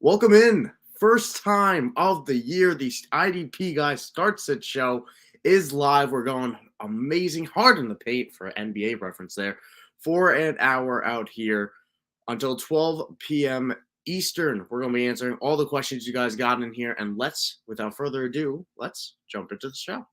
Welcome in. First time of the year. The IDP Guys Start show is live. We're going amazing hard in the paint for NBA reference there for an hour out here until 12 p.m. Eastern. We're going to be answering all the questions you guys got in here. And without further ado, let's jump into the show.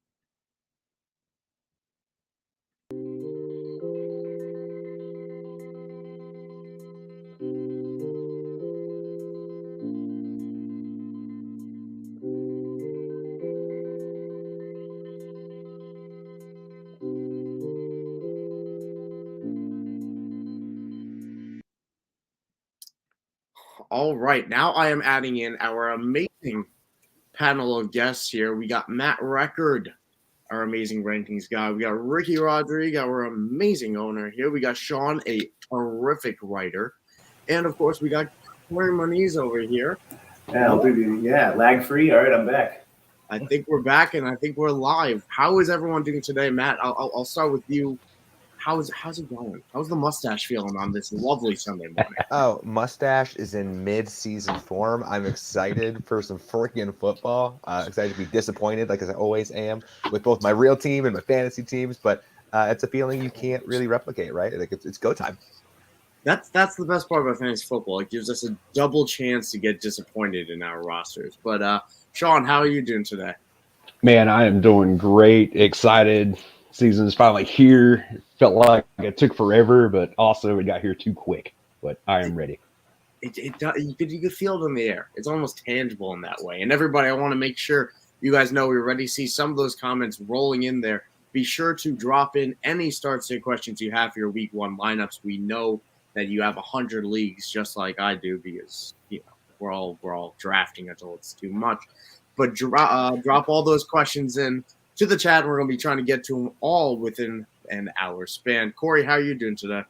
All right, now I am adding in our amazing panel of guests here. We got Matt Record, our amazing rankings guy. We got Ricky Rodriguez, our amazing owner here. We got Sean, a terrific writer. And, of course, we got Corey Moniz over here. Lag-free. All right, I'm back. I think we're back, and I think we're live. How is everyone doing today? Matt, I'll start with you. How's it going? How's the mustache feeling on this lovely Sunday morning? Oh, mustache is in mid-season form. I'm excited for some freaking football. Excited to be disappointed, like as I always am, with both my real team and my fantasy teams. But it's a feeling you can't really replicate, right? Like it's go time. That's the best part about fantasy football. It gives us a double chance to get disappointed in our rosters. But Sean, how are you doing today? Man, I am doing great. Excited. Season is finally here. Felt like it took forever, but also it got here too quick. But I am ready. You could feel it in the air. It's almost tangible in that way. And everybody, I want to make sure you guys know we're ready to see some of those comments rolling in there. Be sure to drop in any start-sit questions you have for your Week 1 lineups. We know that you have 100 leagues, just like I do, because we're all drafting until it's too much. But drop all those questions in to the chat, and we're going to be trying to get to them all within an hour span. Corey, how are you doing today?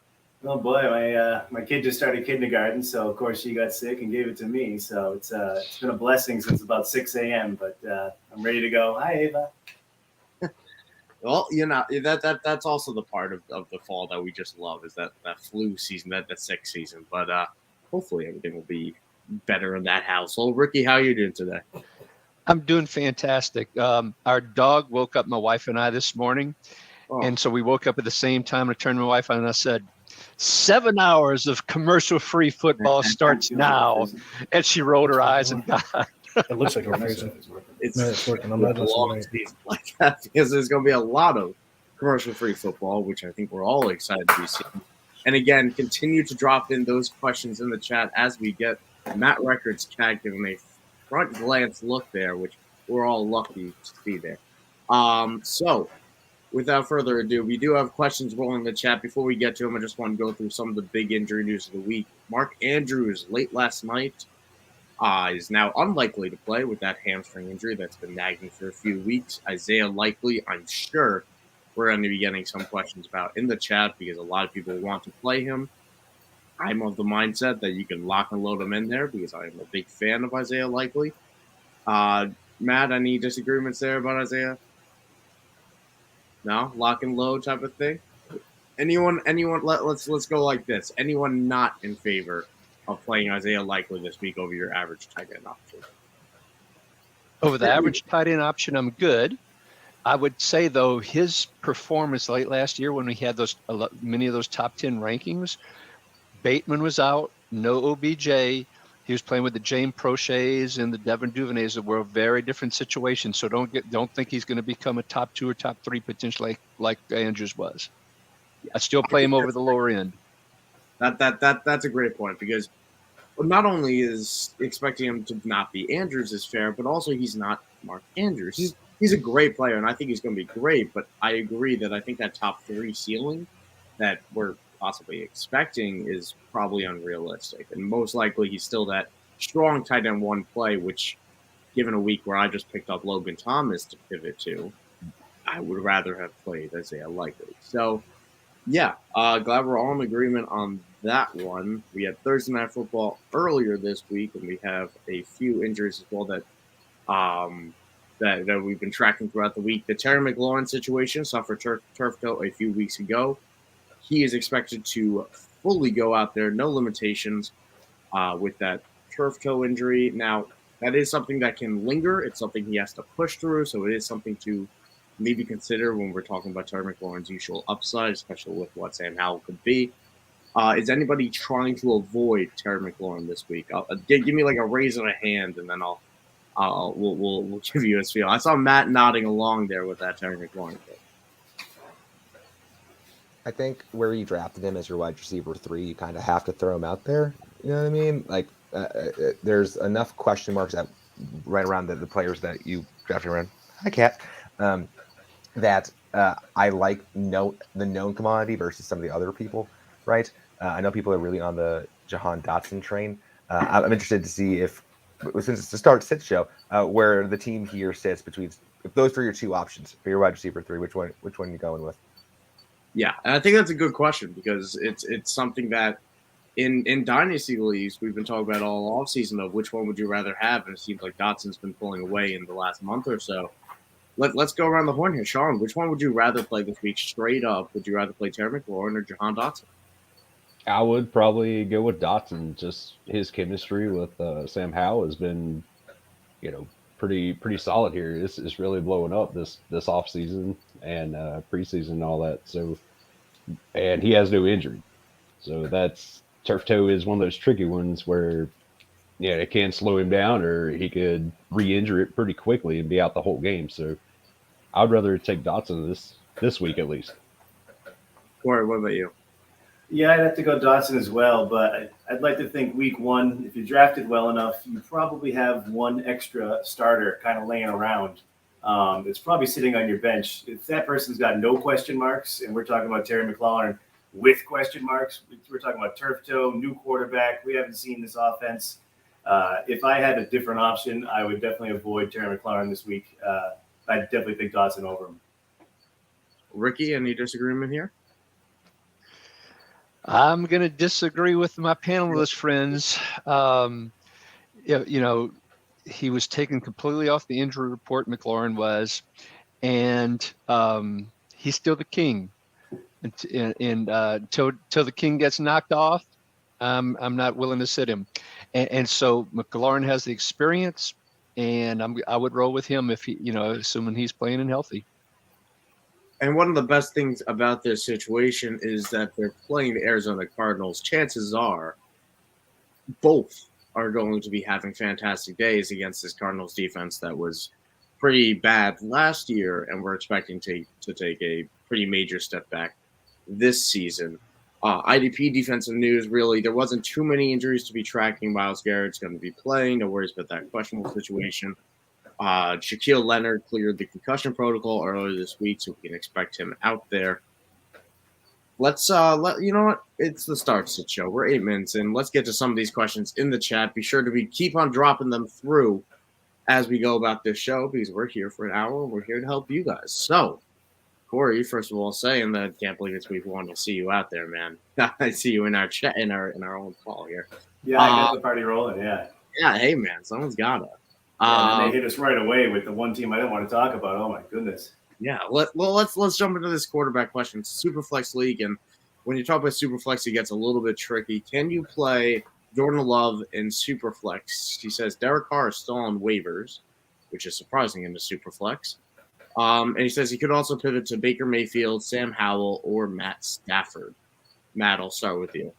Oh boy, my kid just started kindergarten, so of course she got sick and gave it to me. So it's been a blessing since about 6 a.m. But I'm ready to go. Hi, Ava. Well, that's also the part of the fall that we just love is that flu season, that sick season. But hopefully everything will be better in that household. Ricky, how are you doing today? I'm doing fantastic. Our dog woke up my wife and I this morning. Oh. And so we woke up at the same time. I turned to my wife and I said, 7 hours of commercial-free football starts now. And she rolled her eyes and got it looks like it's working. I'm not listening like that because there's going to be a lot of commercial-free football, which I think we're all excited to be seeing. And again, continue to drop in those questions in the chat as we get Matt Records cat giving a front glance look there, which we're all lucky to see there. So without further ado, we do have questions rolling in the chat. Before we get to them, I just want to go through some of the big injury news of the week. Mark Andrews, late last night, is now unlikely to play with that hamstring injury that's been nagging for a few weeks. Isaiah Likely, I'm sure we're going to be getting some questions about in the chat because a lot of people want to play him. I'm of the mindset that you can lock and load him in there because I am a big fan of Isaiah Likely. Matt, any disagreements there about Isaiah? No? Lock and load type of thing? Anyone let's go like this. Anyone not in favor of playing Isaiah Likely this week over your average tight end option? Over the average tight end option, I'm good. I would say, though, his performance late last year when we had many of those top 10 rankings, Bateman was out, no OBJ. He was playing with the James Proches and the Devin Duvernays that were a very different situation. So don't think he's going to become a top 2 or top 3 potentially like Andrews was. I still play him over the lower end. That's a great point because not only is expecting him to not be Andrews is fair, but also he's not Mark Andrews. He's a great player, and I think he's going to be great. But I agree that I think that top 3 ceiling that we're possibly expecting is probably unrealistic. And most likely he's still that strong tight end 1 play, which given a week where I just picked up Logan Thomas to pivot to, I would rather have played Isaiah Likely. So, yeah, glad we're all in agreement on that one. We had Thursday Night Football earlier this week, and we have a few injuries as well that we've been tracking throughout the week. The Terry McLaurin situation suffered turf toe a few weeks ago. He is expected to fully go out there, no limitations, with that turf toe injury. Now, that is something that can linger. It's something he has to push through, so it is something to maybe consider when we're talking about Terry McLaurin's usual upside, especially with what Sam Howell could be. Is anybody trying to avoid Terry McLaurin this week? Give me like a raise of a hand, and then we'll give you a feel. I saw Matt nodding along there with that Terry McLaurin pick. I think where you drafted him as your wide receiver 3, you kind of have to throw him out there. You know what I mean? Like, there's enough question marks right around the players that you drafted around. Hi, Cat. That I like the known commodity versus some of the other people, right? I know people are really on the Jahan Dotson train. I'm interested to see if, since it's the start-sit show, where the team here sits between, if those are your 2 options for your wide receiver 3, which one are you going with? Yeah, and I think that's a good question because it's something that in dynasty leagues we've been talking about all offseason of which one would you rather have, and it seems like Dotson's been pulling away in the last month or so. Let's go around the horn here, Sean. Which one would you rather play this week straight up? Would you rather play Terry McLaurin or Jahan Dotson? I would probably go with Dotson. Just his chemistry with Sam Howell has been, pretty solid here. It's really blowing up this offseason and preseason and all that. So, and he has no injury. So that's turf toe is one of those tricky ones where, it can slow him down or he could re-injure it pretty quickly and be out the whole game. So I'd rather take Dotson this week at least. Corey, what about you? Yeah, I'd have to go Dotson as well, but I'd like to think week 1, if you drafted well enough, you probably have one extra starter kind of laying around. It's probably sitting on your bench. If that person's got no question marks, and we're talking about Terry McLaurin with question marks, we're talking about turf toe, new quarterback, we haven't seen this offense. If I had a different option, I would definitely avoid Terry McLaurin this week. I'd definitely pick Dotson over him. Ricky, any disagreement here? I'm going to disagree with my panelist friends. He was taken completely off the injury report, McLaurin was, and he's still the king. And till the king gets knocked off, I'm not willing to sit him. And so McLaurin has the experience, and I would roll with him if he, assuming he's playing and healthy. And one of the best things about this situation is that they're playing the Arizona Cardinals. Chances are both are going to be having fantastic days against this Cardinals defense that was pretty bad last year, and we're expecting to take a pretty major step back this season. IDP defensive news, really, there wasn't too many injuries to be tracking. Myles Garrett's going to be playing. No worries about that questionable situation. Shaquille Leonard cleared the concussion protocol earlier this week, so we can expect him out there. Let's you know what? It's the start-sit show. We're 8 minutes in. Let's get to some of these questions in the chat. Be sure to keep on dropping them through as we go about this show because we're here for an hour and we're here to help you guys. So, Corey, first of all, saying that can't believe it's week 1 to see you out there, man. I see you in our chat in our own call here. Yeah, I got the party rolling. Yeah. Yeah. Hey, man, someone's gotta. And they hit us right away with the one team I didn't want to talk about. Oh my goodness. Yeah, let's jump into this quarterback question. It's Superflex League, and when you talk about Superflex, it gets a little bit tricky. Can you play Jordan Love in Superflex? He says Derek Carr is still on waivers, which is surprising in the Superflex. And he says he could also pivot to Baker Mayfield, Sam Howell, or Matt Stafford. Matt, I'll start with you.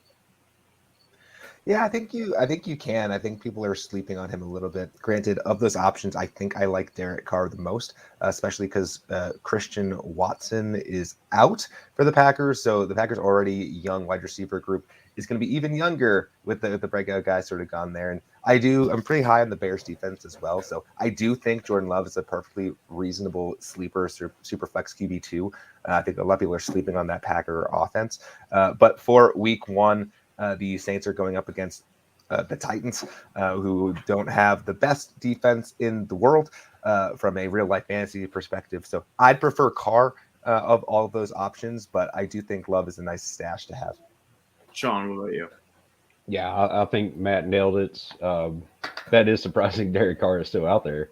Yeah, I think you can. I think people are sleeping on him a little bit. Granted, of those options, I think I like Derek Carr the most, especially because Christian Watson is out for the Packers. So the Packers' already young wide receiver group is going to be even younger with the breakout guys sort of gone there. And I'm pretty high on the Bears defense as well. So I do think Jordan Love is a perfectly reasonable sleeper super flex QB2. I think a lot of people are sleeping on that Packer offense. But for week 1, the Saints are going up against the Titans, who don't have the best defense in the world from a real-life fantasy perspective. So I'd prefer Carr of all of those options, but I do think Love is a nice stash to have. Sean, what about you? Yeah, I think Matt nailed it. That is surprising Derek Carr is still out there.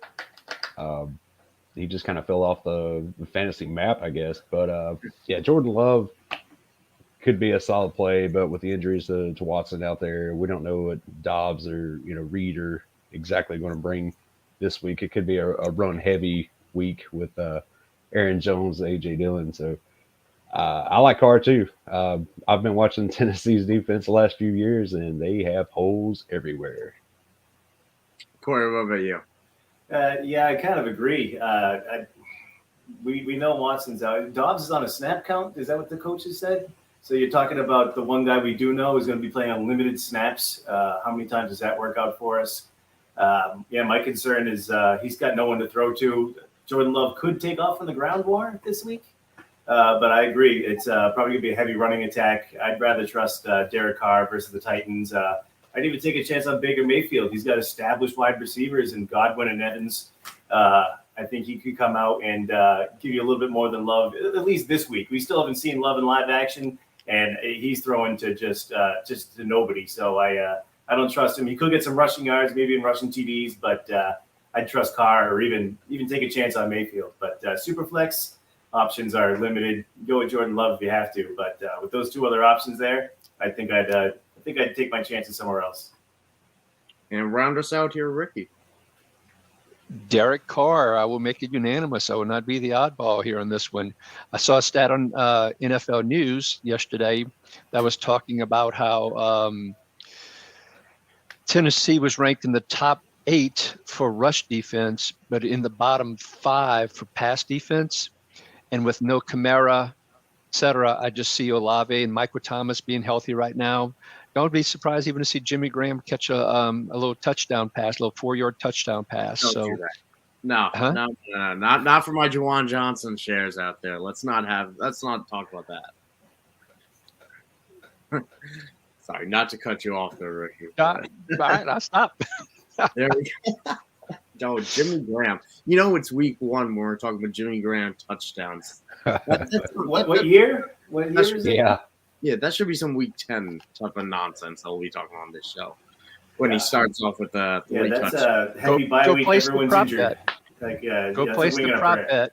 He just kind of fell off the fantasy map, I guess. But, yeah, Jordan Love could be a solid play, but with the injuries to Watson out there, we don't know what Dobbs or Reed are exactly going to bring this week. It could be a run heavy week with Aaron Jones, AJ Dillon. So I like Carr too. I've been watching Tennessee's defense the last few years, and they have holes everywhere. Corey, what about you? Yeah, I kind of agree. We know Watson's out. Dobbs is on a snap count. Is that what the coaches said? So you're talking about the one guy we do know is going to be playing on limited snaps. How many times does that work out for us? My concern is he's got no one to throw to. Jordan Love could take off on the ground war this week. But I agree. It's probably going to be a heavy running attack. I'd rather trust Derek Carr versus the Titans. I'd even take a chance on Baker Mayfield. He's got established wide receivers in Godwin and Evans. I think he could come out and give you a little bit more than Love, at least this week. We still haven't seen Love in live action, and he's throwing to just to nobody. So I don't trust him. He could get some rushing yards, maybe in rushing TDs, but I'd trust Carr or even take a chance on Mayfield. But Superflex options are limited. Go with Jordan Love if you have to, but with those two other options there, I think I'd take my chances somewhere else. And round us out here, Ricky. Derek Carr, I will make it unanimous. I will not be the oddball here on this one. I saw a stat on NFL News yesterday that was talking about how Tennessee was ranked in the top 8 for rush defense, but in the bottom 5 for pass defense. And with no Kamara, et cetera, I just see Olave and Michael Thomas being healthy right now. Don't be surprised even to see Jimmy Graham catch a little touchdown pass, a little 4-yard touchdown pass. Don't do that. No, not for my Juwan Johnson shares out there. Let's not talk about that. Sorry, not to cut you off there, Ricky. All right, I'll stop. There we go. Oh, Jimmy Graham. It's week 1 when we're talking about Jimmy Graham touchdowns. What year? What year is it? Yeah, that should be some week 10 type of nonsense that we'll be talking on this show. When he starts off with the that's a heavy bye week. Everyone's injured. Go place the prop bet.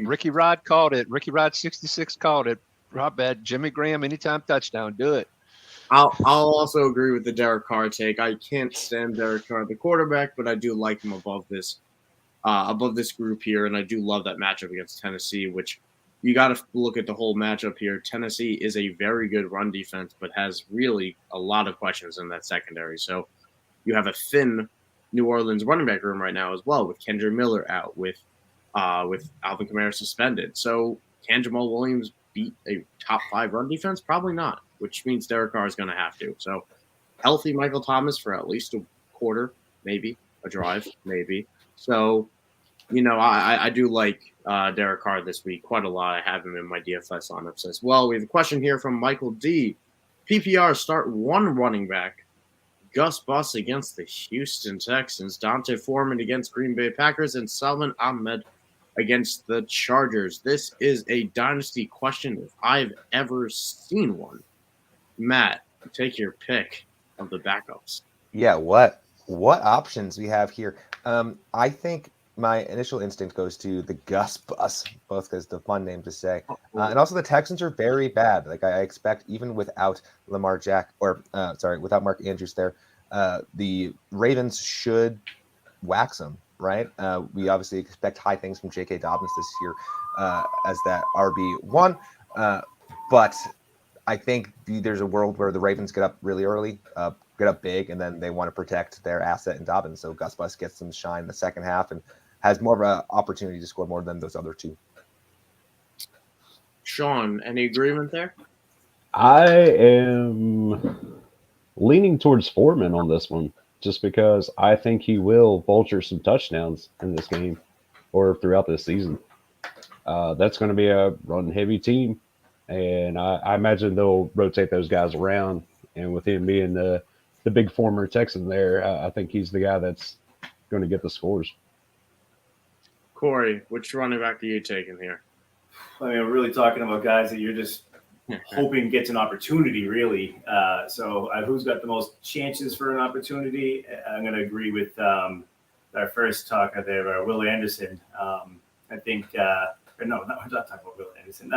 Ricky Rod called it. Ricky Rod 66 called it. Prop bet. Jimmy Graham anytime touchdown. Do it. I'll also agree with the Derek Carr take. I can't stand Derek Carr, the quarterback, but I do like him above this group here, and I do love that matchup against Tennessee, which you got to look at the whole matchup here. Tennessee is a very good run defense, but has really a lot of questions in that secondary. So you have a thin New Orleans running back room right now as well, with Kendra Miller out, with Alvin Kamara suspended. So can Jamal Williams beat a top 5 run defense? Probably not, which means Derek Carr is going to have to. So healthy Michael Thomas for at least a quarter, maybe a drive, maybe. So, I do like Derek Carr this week quite a lot. I have him in my DFS lineups as well. We have a question here from Michael D. PPR start 1 running back. Gus Bus against the Houston Texans. Dante Foreman against Green Bay Packers. And Salman Ahmed against the Chargers. This is a dynasty question if I've ever seen one. Matt, take your pick of the backups. Yeah, what options we have here? I think my initial instinct goes to the Gus Bus, both because it's a fun name to say, and also the Texans are very bad. Like I expect, even without without Mark Andrews there, the Ravens should wax them, right? We obviously expect high things from J.K. Dobbins this year as that RB1, but I think there's a world where the Ravens get up really early, get up big, and then they want to protect their asset in Dobbins. So Gus Bus gets some shine in the second half and has more of an opportunity to score more than those other two. Sean, any agreement there? I am leaning towards Foreman on this one, just because I think he will vulture some touchdowns in this game or throughout this season. That's going to be a run-heavy team, and I imagine they'll rotate those guys around. And with him being the big former Texan there, I think he's the guy that's going to get the scores. Corey, which running back are you taking here? I mean, we're really talking about guys that you're just hoping gets an opportunity, really. So who's got the most chances for an opportunity? I'm going to agree with our first talker there, Will Anderson. I think we're not talking about Will Anderson.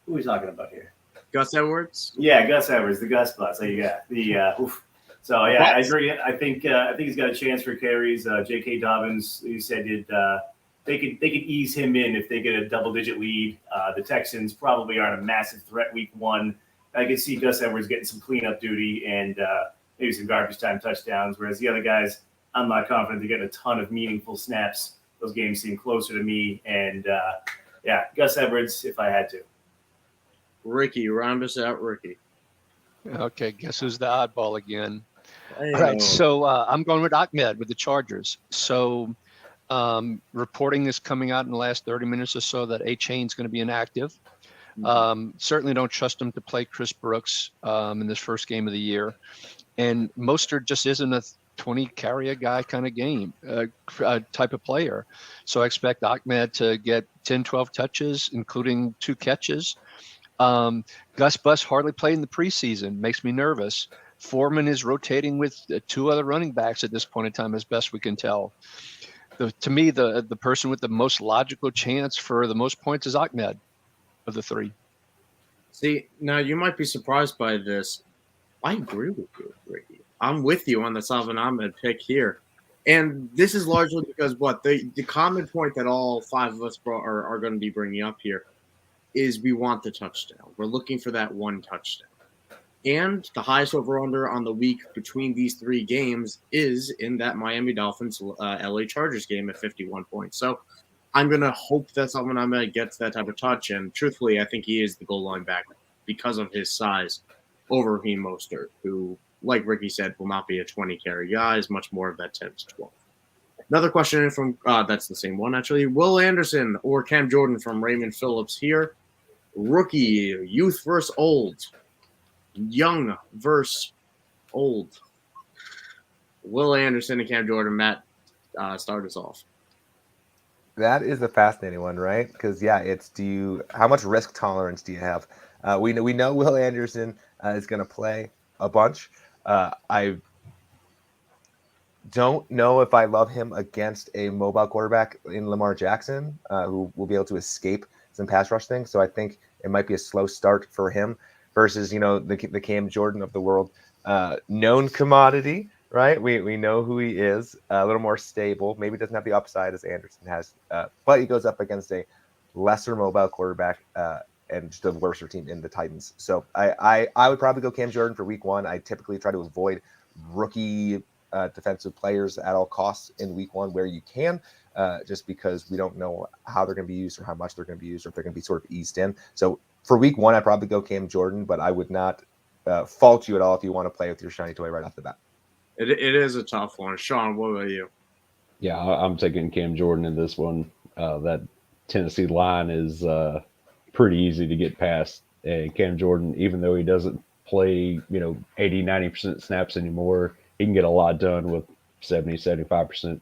Who are we talking about here? Gus Edwards? Yeah, Gus Edwards, the Gus bus. There you go. So yeah, I agree. I think he's got a chance for carries. J.K. Dobbins, you said they could ease him in if they get a double-digit lead. The Texans probably aren't a massive threat week 1. I could see Gus Edwards getting some cleanup duty and maybe some garbage time touchdowns, whereas the other guys, I'm not confident they're getting a ton of meaningful snaps. Those games seem closer to me. And, Gus Edwards if I had to. Ricky, round us out, Ricky. Okay, guess who's the oddball again? Hey, All right, so I'm going with Ahmed with the Chargers. So reporting is coming out in the last 30 minutes or so that A-Chain's going to be inactive. Certainly don't trust him to play Chris Brooks in this first game of the year. And Mostert just isn't a 20 carry a guy kind of game type of player. So I expect Ahmed to get 10, 12 touches, including 2 catches. Gus Bus hardly played in the preseason. Makes me nervous. Foreman is rotating with 2 other running backs at this point in time, as best we can tell. To me, the person with the most logical chance for the most points is Ahmed of the 3. See, now you might be surprised by this. I agree with you, Ricky. I'm with you on the Salvin Ahmed pick here. And this is largely because the common point that all 5 of us are going to be bringing up here is we want the touchdown. We're looking for that 1 touchdown. And the highest over-under on the week between these 3 games is in that Miami Dolphins LA Chargers game at 51 points. So I'm going to hope that Salvin Ahmed gets that type of touch. And truthfully, I think he is the goal line back because of his size over Raheem Mostert, who, like Ricky said, will not be a 20 carry guy, is much more of that 10 to 12. Another question from that's the same one, actually. Will Anderson or Cam Jordan from Raymond Phillips here. Rookie, youth versus old. Young versus old. Will Anderson and Cam Jordan. Matt, start us off. That is a fascinating one, right? Because it's how much risk tolerance do you have? We know Will Anderson is going to play a bunch. I don't know if I love him against a mobile quarterback in Lamar Jackson, who will be able to escape some pass rush things. So I think it might be a slow start for him versus the Cam Jordan of the world, known commodity. Right, we know who he is, a little more stable. Maybe doesn't have the upside as Anderson has, but he goes up against a lesser mobile quarterback and just a worse team in the Titans. So I would probably go Cam Jordan for week 1. I typically try to avoid rookie defensive players at all costs in week 1 where you can, just because we don't know how they're going to be used or how much they're going to be used or if they're going to be sort of eased in. So for week 1, I'd probably go Cam Jordan, but I would not fault you at all if you want to play with your shiny toy right off the bat. It is a tough one. Sean, what about you? Yeah, I'm taking Cam Jordan in this one. That Tennessee line is pretty easy to get past. And Cam Jordan, even though he doesn't play, 80, 90% snaps anymore, he can get a lot done with 70, 75%.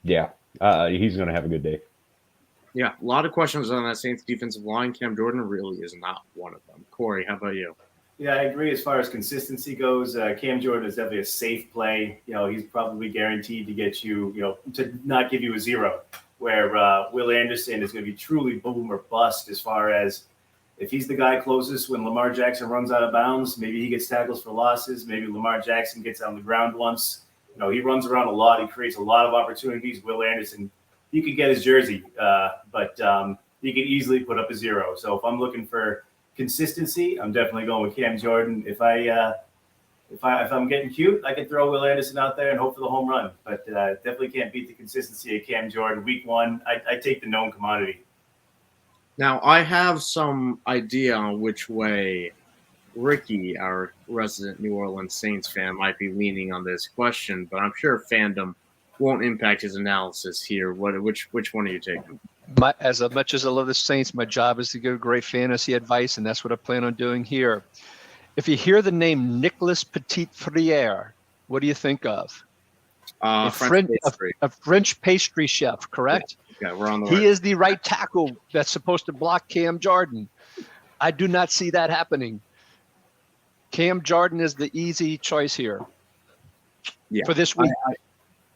He's going to have a good day. Yeah, a lot of questions on that Saints defensive line. Cam Jordan really is not one of them. Corey, how about you? Yeah, I agree as far as consistency goes. Cam Jordan is definitely a safe play. He's probably guaranteed to get you, to not give you a 0, where Will Anderson is going to be truly boom or bust as far as if he's the guy closest when Lamar Jackson runs out of bounds, maybe he gets tackles for losses. Maybe Lamar Jackson gets on the ground once. He runs around a lot. He creates a lot of opportunities. Will Anderson, he could get his jersey, but he could easily put up a 0. So if I'm looking for consistency, I'm definitely going with Cam Jordan. If I'm getting cute, I can throw Will Anderson out there and hope for the home run. But definitely can't beat the consistency of Cam Jordan. Week 1, I take the known commodity. Now, I have some idea on which way Ricky, our resident New Orleans Saints fan, might be leaning on this question, but I'm sure fandom won't impact his analysis here. Which one are you taking? As much as I love the Saints, my job is to give great fantasy advice, and that's what I plan on doing here. If you hear the name Nicolas Petit-Frere, what do you think of? A French pastry chef, correct? Yeah, we're on the He is the right tackle that's supposed to block Cam Jordan. I do not see that happening. Cam Jordan is the easy choice here for this week.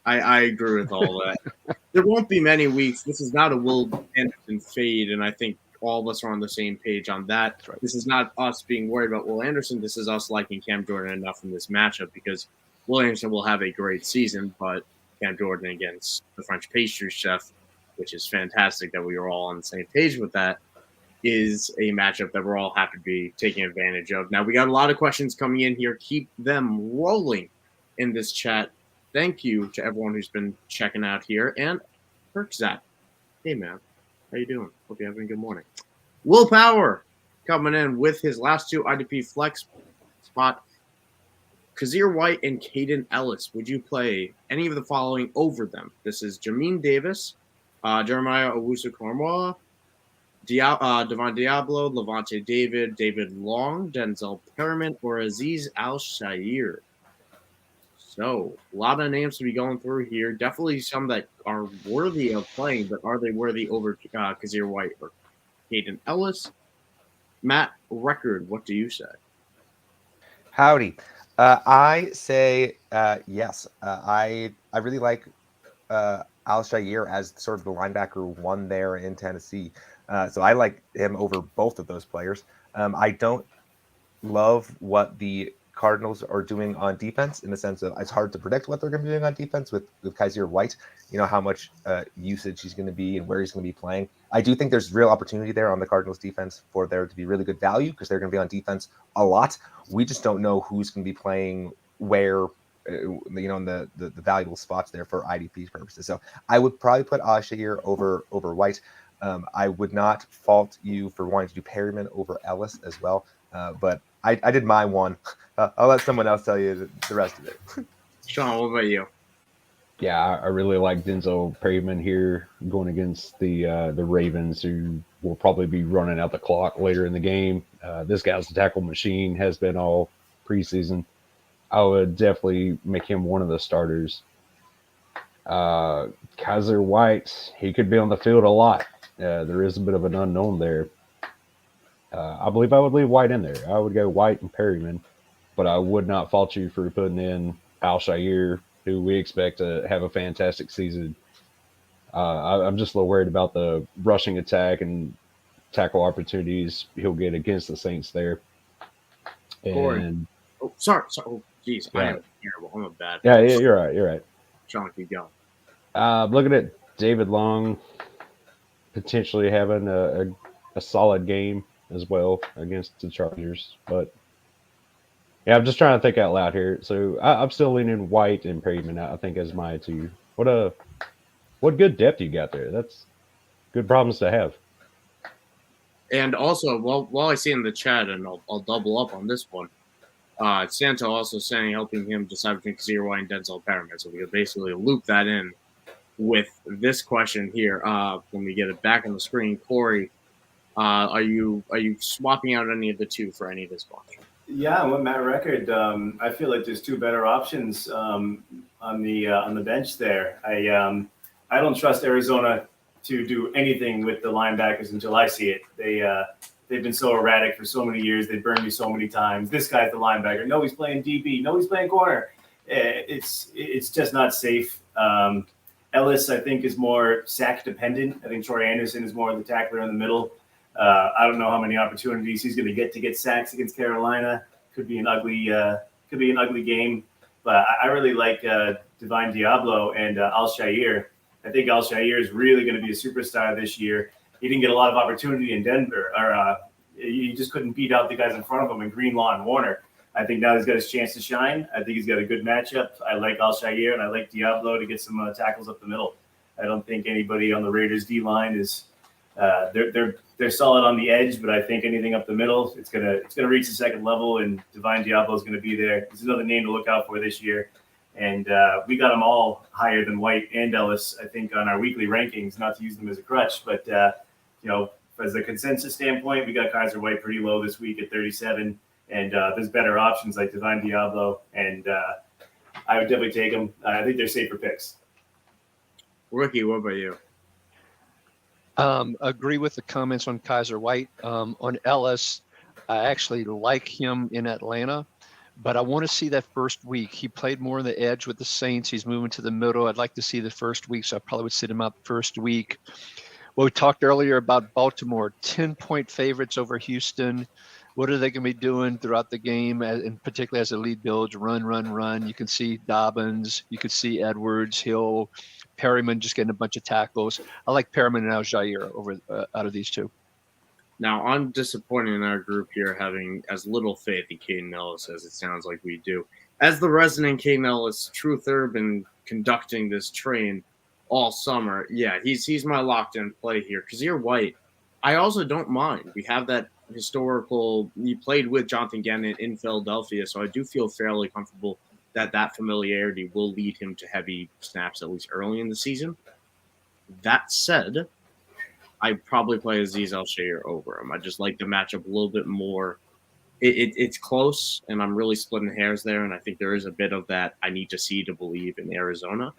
I agree with all that. There won't be many weeks. This is not a Will Anderson fade, and I think all of us are on the same page on that. That's right. This is not us being worried about Will Anderson. This is us liking Cam Jordan enough in this matchup because Will Anderson will have a great season, but Cam Jordan against the French pastry chef, which is fantastic that we are all on the same page with that, is a matchup that we're all happy to be taking advantage of. Now, we got a lot of questions coming in here. Keep them rolling in this chat. Thank you to everyone who's been checking out here. And Perkzat, hey, man. How you doing? Hope you're having a good morning. Willpower coming in with his last two IDP flex spot. Kazir White and Caden Ellis. Would you play any of the following over them? This is Jamin Davis, Jeremiah Owusu-Koramoah, Devon Diablo, Levante David, David Long, Denzel Perriman, or Aziz Al-Shair. So, a lot of names to be going through here. Definitely some that are worthy of playing, but are they worthy over Kazir White or Caden Ellis? Matt Record, what do you say? Howdy. I say yes. I really like Al-Shair as sort of the linebacker one there in Tennessee. So I like him over both of those players. I don't love what the Cardinals are doing on defense in the sense of it's hard to predict what they're going to be doing on defense with Kazir White, how much usage he's going to be and where he's going to be playing. I do think there's real opportunity there on the Cardinals defense for there to be really good value because they're going to be on defense a lot. We just don't know who's going to be playing where, in the valuable spots there for IDP purposes. So I would probably put Al-Shair over White. I would not fault you for wanting to do Perryman over Ellis as well, but I did my one. I'll let someone else tell you the rest of it. Sean, what about you? Yeah, I really like Denzel Perryman here going against the Ravens, who will probably be running out the clock later in the game. This guy's a tackle machine, has been all preseason. I would definitely make him one of the starters. Kazir White, he could be on the field a lot. There is a bit of an unknown there. I believe I would leave White in there. I would go White and Perryman, but I would not fault you for putting in Al-Shair, who we expect to have a fantastic season. I'm just a little worried about the rushing attack and tackle opportunities he'll get against the Saints there. And sorry. Oh, geez, yeah. I am terrible. I'm a bad. Yeah, you're right. Sean, keep going. Looking at David Long potentially having a solid game as well against the Chargers, but yeah, I'm just trying to think out loud here. So I'm still leaning White and Perryman, I think, as my two. What good depth you got there. That's good problems to have. And also, while I see in the chat, and I'll double up on this one, Santo also saying helping him decide between Kazir White and Denzel Perriman. So we could basically loop that in with this question here. When we get it back on the screen, Corey, are you swapping out any of the two for any of this watch? Yeah, with Matt Record, I feel like there's two better options on the bench there. I don't trust Arizona to do anything with the linebackers until I see it. They've been so erratic for so many years. They burned me so many times. This guy's the linebacker. No, he's playing DB. No, he's playing corner. It's just not safe. Ellis, I think, is more sack dependent. I think Troy Anderson is more of the tackler in the middle. I don't know how many opportunities he's going to get sacks against Carolina. Could be an ugly game. But I really like Divine Diablo and Al-Shair. I think Al-Shair is really going to be a superstar this year. He didn't get a lot of opportunity in Denver, or he just couldn't beat out the guys in front of him in Greenlaw and Warner. I think now he's got his chance to shine. I think he's got a good matchup. I like Al-Shair and I like Diablo to get some tackles up the middle. I don't think anybody on the Raiders D-line is they're solid on the edge, but I think anything up the middle, it's gonna reach the second level, and Divine Diablo is going to be there. He's another name to look out for this year. And we got them all higher than White and Ellis, I think, on our weekly rankings, not to use them as a crutch. But, as a consensus standpoint, we got Kazir White pretty low this week at 37. And there's better options like Divine Diablo. And I would definitely take them. I think they're safer picks. Ricky, what about you? Agree with the comments on Kazir White. On Ellis, I actually like him in Atlanta. But I want to see that first week. He played more on the edge with the Saints. He's moving to the middle. I'd like to see the first week, so I probably would sit him up first week. Well, we talked earlier about Baltimore, 10-point favorites over Houston. What are they going to be doing throughout the game, and particularly as the lead builds? Run, run, run. You can see Dobbins. You can see Edwards, Hill, Perryman just getting a bunch of tackles. I like Perryman and Algier over out of these two. Now, I'm disappointed in our group here having as little faith in Caden Ellis as it sounds like we do. As the resident Caden Ellis truther, been conducting this train all summer. Yeah, he's my locked-in play here. Kazir White, I also don't mind. We have that historical – he played with Jonathan Gannon in Philadelphia, so I do feel fairly comfortable that familiarity will lead him to heavy snaps, at least early in the season. That said, I'd probably play Azeez Al-Shaair over him. I just like the matchup a little bit more. It's close, and I'm really splitting hairs there, and I think there is a bit of that I need to see to believe in Arizona.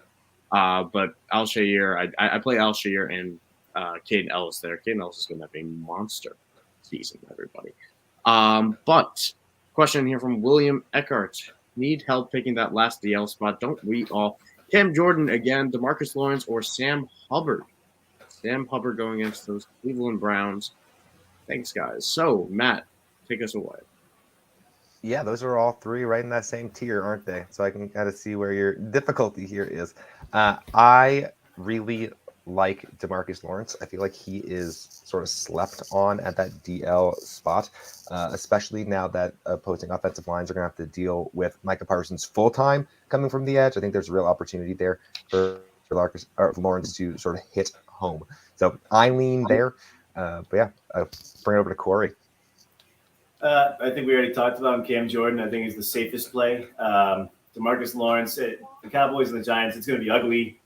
But Al-Shaair, I play Al-Shaair and Caden Ellis there. Caden Ellis is going to have a monster season, everybody. But question here from William Eckhart. Need help picking that last DL spot, don't we all? Cam Jordan again, DeMarcus Lawrence, or Sam Hubbard? Sam Hubbard going against those Cleveland Browns. Thanks, guys. So, Matt, take us away. Yeah, those are all three right in that same tier, aren't they? So I can kind of see where your difficulty here is. I really like DeMarcus Lawrence. I feel like he is sort of slept on at that DL spot, especially now that opposing offensive lines are going to have to deal with Micah Parsons full-time coming from the edge. I think there's a real opportunity there for Lawrence to sort of hit home. So I lean there. But yeah, bring it over to Corey. I think we already talked about him. Cam Jordan, I think, is the safest play. DeMarcus Lawrence, the Cowboys and the Giants, it's going to be ugly.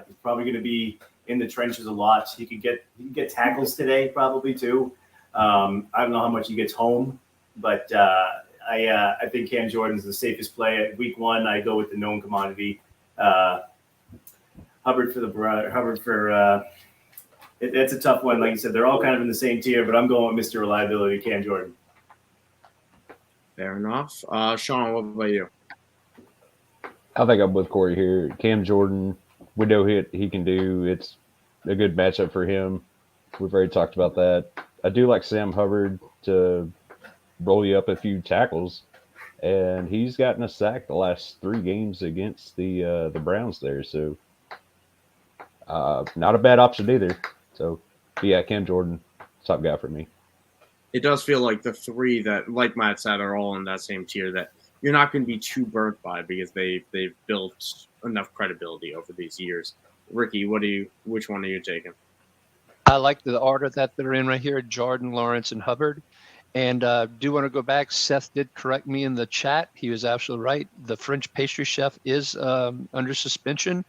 He's probably going to be in the trenches a lot. He can get tackles today, probably too. I don't know how much he gets home, but I think Cam Jordan's the safest play. At week one, I go with the known commodity. Hubbard for it's a tough one. Like you said, they're all kind of in the same tier, but I'm going with Mr. Reliability, Cam Jordan. Fair enough. Sean, what about you? I think I'm with Corey here. Cam Jordan, we know he can do. It's a good matchup for him. We've already talked about that. I do like Sam Hubbard to roll you up a few tackles, and he's gotten a sack the last 3 games against the Browns there. So not a bad option either. So yeah, Cam Jordan, top guy for me. It does feel like the 3 that, like Matt said, are all in that same tier that you're not going to be too burnt by because they've built enough credibility over these years. Ricky, which one are you taking? I like the order that they're in right here: Jordan, Lawrence, and Hubbard. And do want to go back. Seth did correct me in the chat. He was absolutely right. The French pastry chef is under suspension.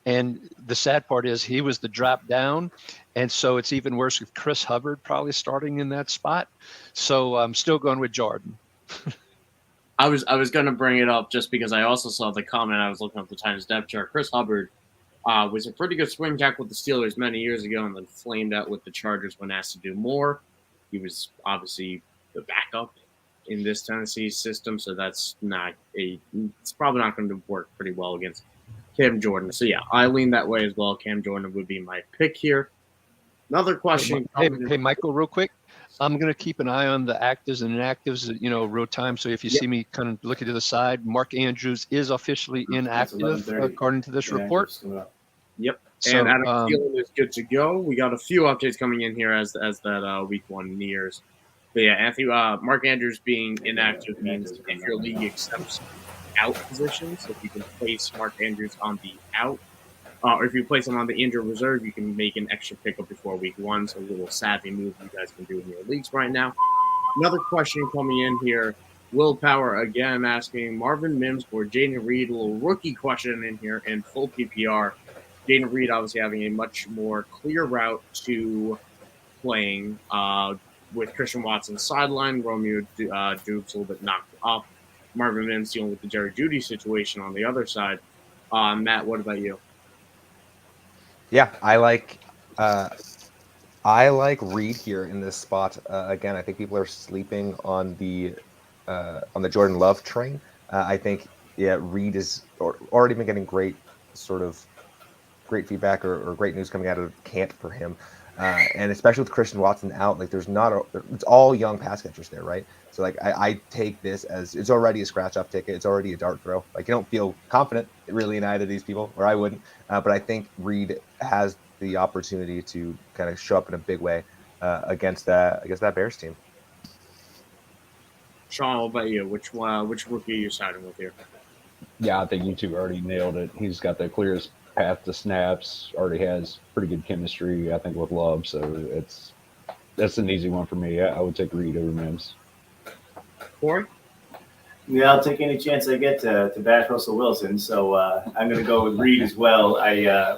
And the sad part is he was the drop down. And so it's even worse with Chris Hubbard probably starting in that spot. So I'm still going with Jordan. I was going to bring it up just because I also saw the comment. I was looking up the Titans depth chart. Chris Hubbard was a pretty good swing tackle with the Steelers many years ago and then flamed out with the Chargers when asked to do more. He was obviously the backup in this Tennessee system, so it's probably not going to work pretty well against Cam Jordan. So yeah, I lean that way as well. Cam Jordan would be my pick here. Another question. Hey, Michael, real quick. I'm going to keep an eye on the actives and inactives, real time. So if you see me kind of looking to the side, Mark Andrews is officially inactive according to this report. Yep. So, and Adam Thielen is good to go. We got a few updates coming in here as that week 1 nears. But yeah, Anthony, Mark Andrews being inactive means if your league accepts out positions, if you can place Mark Andrews on the out, or if you place him on the injured reserve, you can make an extra pickup before week 1. So a little savvy move you guys can do in your leagues right now. Another question coming in here. Willpower again asking Marvin Mims or Jaden Reed. A little rookie question in here in full PPR. Jaden Reed obviously having a much more clear route to playing with Christian Watson sideline. Romeo Dukes a little bit knocked up. Marvin Mims dealing with the Jerry Jeudy situation on the other side. Matt, what about you? Yeah, I like Reed here in this spot. Again, I think people are sleeping on the Jordan Love train. I think Reed is already been getting great feedback or great news coming out of camp for him. And especially with Christian Watson out, like it's all young pass catchers there, right? So like I take this as it's already a scratch off ticket. It's already a dart throw. Like you don't feel confident really in either of these people, or I wouldn't. But I think Reed has the opportunity to kind of show up in a big way against that Bears team. Sean, what about you? Which rookie are you siding with here? Yeah, I think you two already nailed it. He's got the clearest path to snaps. Already has pretty good chemistry, I think, with Love. So that's an easy one for me. I would take Reed over Mims. Corey? Yeah, I'll take any chance I get to bash Russell Wilson. So I'm going to go with Reed as well.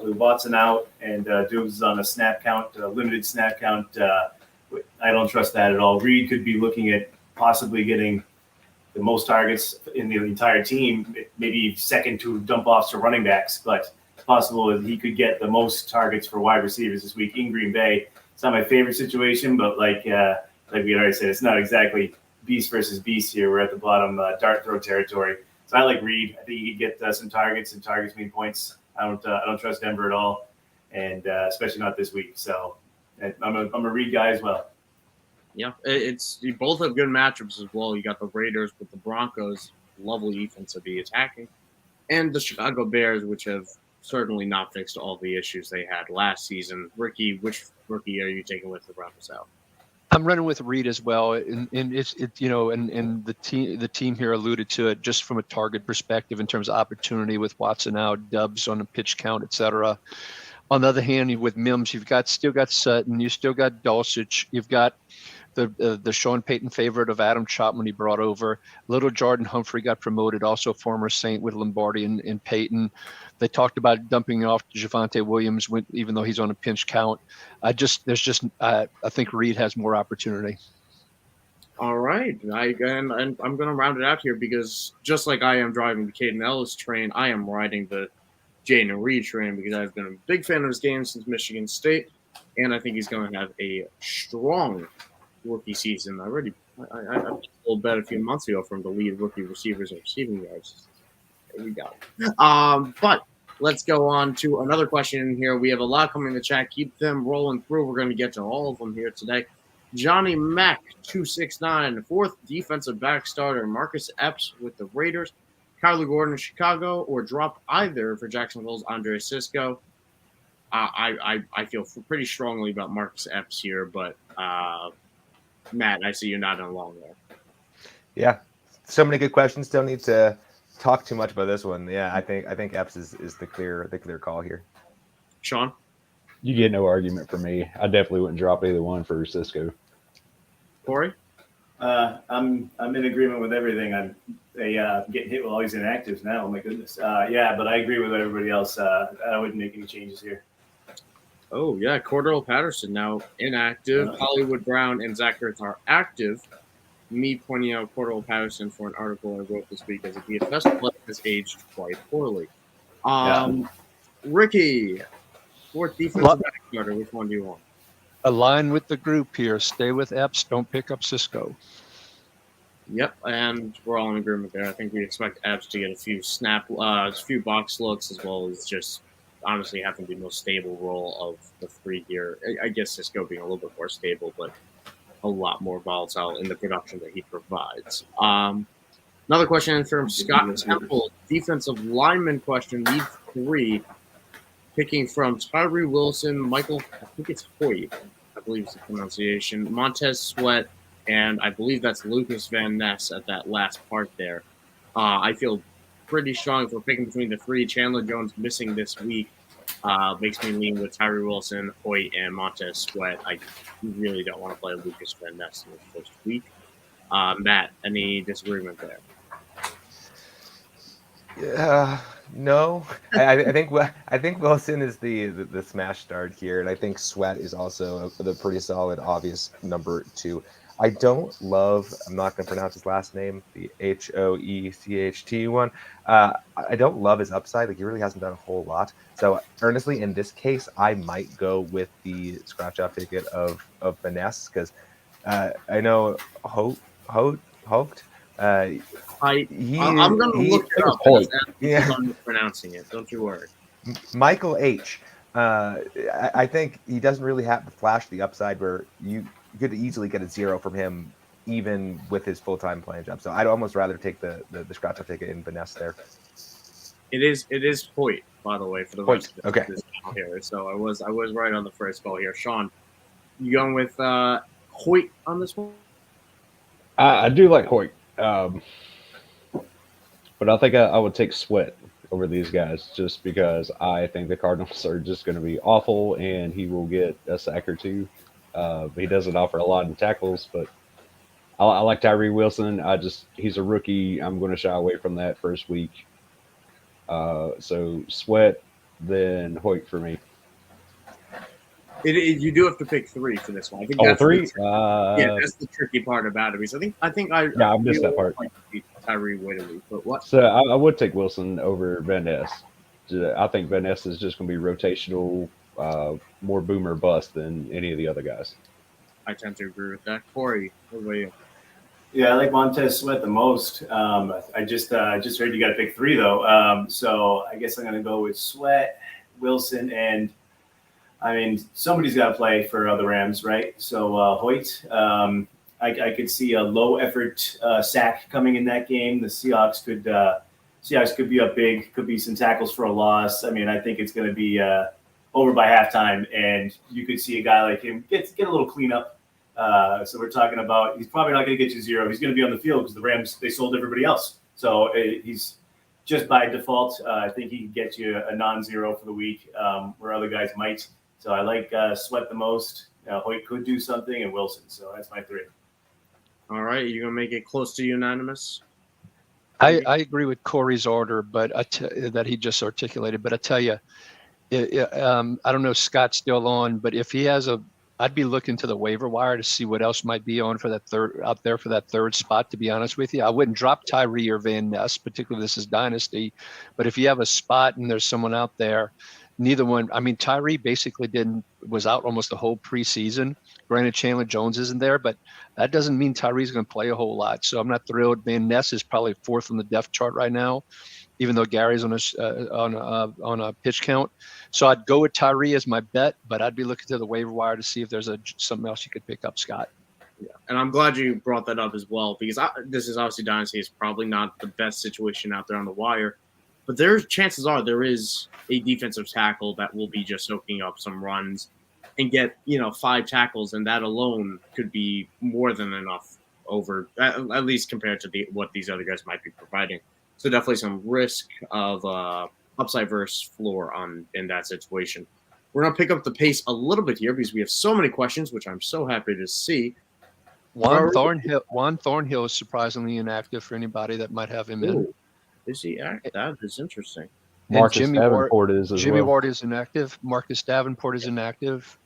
With Watson out and Dubs is on a snap count, limited snap count. I don't trust that at all. Reed could be looking at possibly getting the most targets in the entire team, maybe second to dump offs to running backs, but it's possible that he could get the most targets for wide receivers this week in Green Bay. It's not my favorite situation, but like we had already said, it's not exactly beast versus beast here. We're at the bottom dart throw territory. So I like Reed. I think he could get some targets, and targets mean points. I don't trust Denver at all, and especially not this week. So I'm a Reed guy as well. Yeah, you both have good matchups as well. You got the Raiders with the Broncos, lovely defense to be attacking, and the Chicago Bears, which have certainly not fixed all the issues they had last season. Ricky, which rookie are you taking with the Broncos out? I'm running with Reed as well, and it's the team here alluded to it just from a target perspective in terms of opportunity with Watson out, Dubs on the pitch count, etc. On the other hand, with Mims, you've still got Sutton, you still got Dulcich, you've got the Sean Payton favorite of Adam Chapman he brought over. Little Jordan Humphrey got promoted, also former Saint with Lombardi and Payton. They talked about dumping off Javonte Williams, even though he's on a pinch count. I think Reed has more opportunity. All right, and I'm going to round it out here because just like I am driving the Caden Ellis train, I am riding the Jaden Reed train because I've been a big fan of his game since Michigan State, and I think he's going to have a strong rookie season. I a little bet a few months ago from the lead rookie receivers and receiving yards. There we go. But let's go on to another question here. We have a lot coming in the chat. Keep them rolling through. We're going to get to all of them here today. Johnny Mack, 269, fourth defensive back starter. Marcus Epps with the Raiders. Kyler Gordon in Chicago, or drop either for Jacksonville's Andre Cisco. I feel pretty strongly about Marcus Epps here, but Matt, I see you're not along there. Yeah, so many good questions. Don't need to talk too much about this one. Yeah, I think Epps is the clear call here. Sean, you get no argument from me. I definitely wouldn't drop either one for Cisco. Corey, I'm in agreement with everything. They getting hit with all these inactives now. Oh my goodness. Yeah, but I agree with everybody else. I wouldn't make any changes here. Oh, yeah. Cordell Patterson now inactive. Hollywood Brown and Zach Ertz are active. Me pointing out Cordell Patterson for an article I wrote this week as a DFS player has aged quite poorly. Ricky, fourth defensive back starter. Which one do you want? Align with the group here. Stay with Epps. Don't pick up Cisco. Yep, and we're all in agreement there. I think we expect Epps to get a few box looks, as well as just honestly having the most stable role of the three here. I guess Cisco being a little bit more stable, but a lot more volatile in the production that he provides. Another question from Scott Temple, defensive lineman question, need three, picking from Tyree Wilson, Michael, I think it's Hoyt, I believe it's the pronunciation, Montez Sweat, and I believe that's Lucas Van Ness at that last part there. I feel pretty strong if we're picking between the three. Chandler Jones missing this week makes me lean with Tyree Wilson, Hoyt, and Montez Sweat. I really don't want to play Lucas Van Ness in the first week. Matt, any disagreement there? No. I think Wilson is the smash start here, and I think Sweat is also the pretty solid, obvious number two. I don't love, I'm not going to pronounce his last name, the Hoecht one. I don't love his upside. Like, he really hasn't done a whole lot. So, earnestly, in this case, I might go with the scratch-off ticket of Finesse, because I know Hoecht. I'm going to look it up. Yeah. I'm mispronouncing it. Don't you worry. Michael H. I think he doesn't really have to flash the upside where you could easily get a 0 from him, even with his full-time playing job. So I'd almost rather take the scratch-off ticket in Vanessa there. It is Hoyt, by the way, for the Hoyt, rest of okay. this channel here. So I was right on the first call here. Sean, you going with Hoyt on this one? I do like Hoyt, but I think I would take Sweat over these guys just because I think the Cardinals are just going to be awful, and he will get a sack or two. He doesn't offer a lot in tackles, but I like Tyree Wilson. He's a rookie. I'm going to shy away from that first week. So Sweat, then Hoyt for me. You do have to pick 3 for this one. I think Oh, that's 3? Yeah, that's the tricky part about it. Because I think I missed that part. Like Tyree Wilson, but what? So I would take Wilson over Van Ness. I think Van Ness is just going to be rotational, more boomer bust than any of the other guys. I tend to agree with that. Corey, what about you? Yeah, I like Montez Sweat the most. I just heard you got to pick 3 though. So I guess I'm going to go with Sweat, Wilson, and I mean somebody's got to play for the Rams, right? So Hoyt. I could see a low effort sack coming in that game. The Seahawks could be up big. Could be some tackles for a loss. I mean, I think it's going to be over by halftime, and you could see a guy like him get a little cleanup. So we're talking about he's probably not going to get you 0. He's going to be on the field because the Rams, they sold everybody else. So he's just by default. I think he can get you a non-0 for the week where other guys might. So I like Sweat the most. Hoyt could do something, and Wilson. So that's my 3. All right, you gonna make it close to unanimous? I agree with Corey's order, but that he just articulated. But I tell you, I don't know if Scott's still on, but if he has I'd be looking to the waiver wire to see what else might be on for that third spot. To be honest with you, I wouldn't drop Tyree or Van Ness, particularly this is Dynasty. But if you have a spot and there's someone out there, neither one. I mean, Tyree basically was out almost the whole preseason. Granted, Chandler Jones isn't there, but that doesn't mean Tyree's going to play a whole lot. So I'm not thrilled. Van Ness is probably 4th on the depth chart right now, even though Gary's on a pitch count. So I'd go with Tyree as my bet, but I'd be looking to the waiver wire to see if there's something else you could pick up, Scott. Yeah, and I'm glad you brought that up as well because this is obviously Dynasty is probably not the best situation out there on the wire, but chances are there is a defensive tackle that will be just soaking up some runs and get 5 tackles, and that alone could be more than enough over at least compared to what these other guys might be providing. So definitely some risk of upside versus floor in that situation. We're going to pick up the pace a little bit here because we have so many questions, which I'm so happy to see. Juan Thornhill is surprisingly inactive for anybody that might have him in. Is he active? That is interesting. Marcus Davenport is as Jimmy well. Ward is inactive. Marcus Davenport is inactive.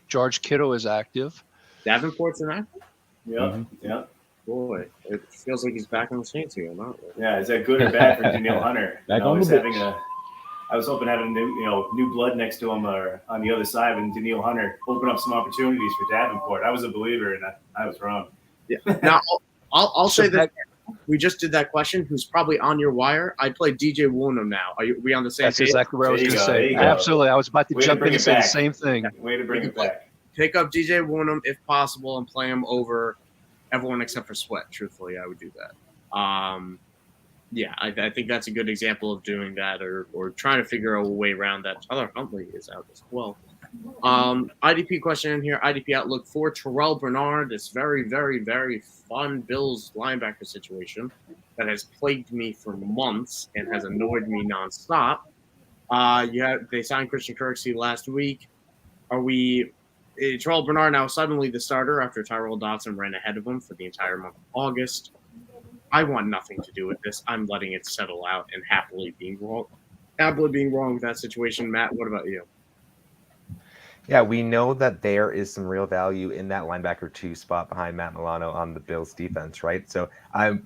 George Kittle is active. Davenport's inactive? Yeah. Boy, it feels like he's back on the Saints again, not really. Yeah, is that good or bad for Danielle Hunter? Back on the bench. I was hoping having new blood next to him or on the other side, and Danielle Hunter open up some opportunities for Davenport. I was a believer, and I was wrong. Yeah. Now I'll say that we just did that question. Who's probably on your wire? I play DJ Woonham now. Are we on the same page? That's exactly what I was going to say. Absolutely, I was about to jump in and say the same thing. Way to bring it back. Pick up DJ Woonham if possible and play him over everyone except for Sweat. Truthfully, I would do that. Yeah, I think that's a good example of doing that or trying to figure out a way around that. Tyler Huntley is out as well. IDP question in here. IDP outlook for Terrell Bernard. This very, very, very fun Bills linebacker situation that has plagued me for months and has annoyed me nonstop. They signed Christian Kirksey last week. Terrell Bernard now suddenly the starter after Tyrell Dodson ran ahead of him for the entire month of August. I want nothing to do with this. I'm letting it settle out and happily being wrong with that situation. Matt, what about you? Yeah, we know that there is some real value in that linebacker 2 spot behind Matt Milano on the Bills defense, right? So I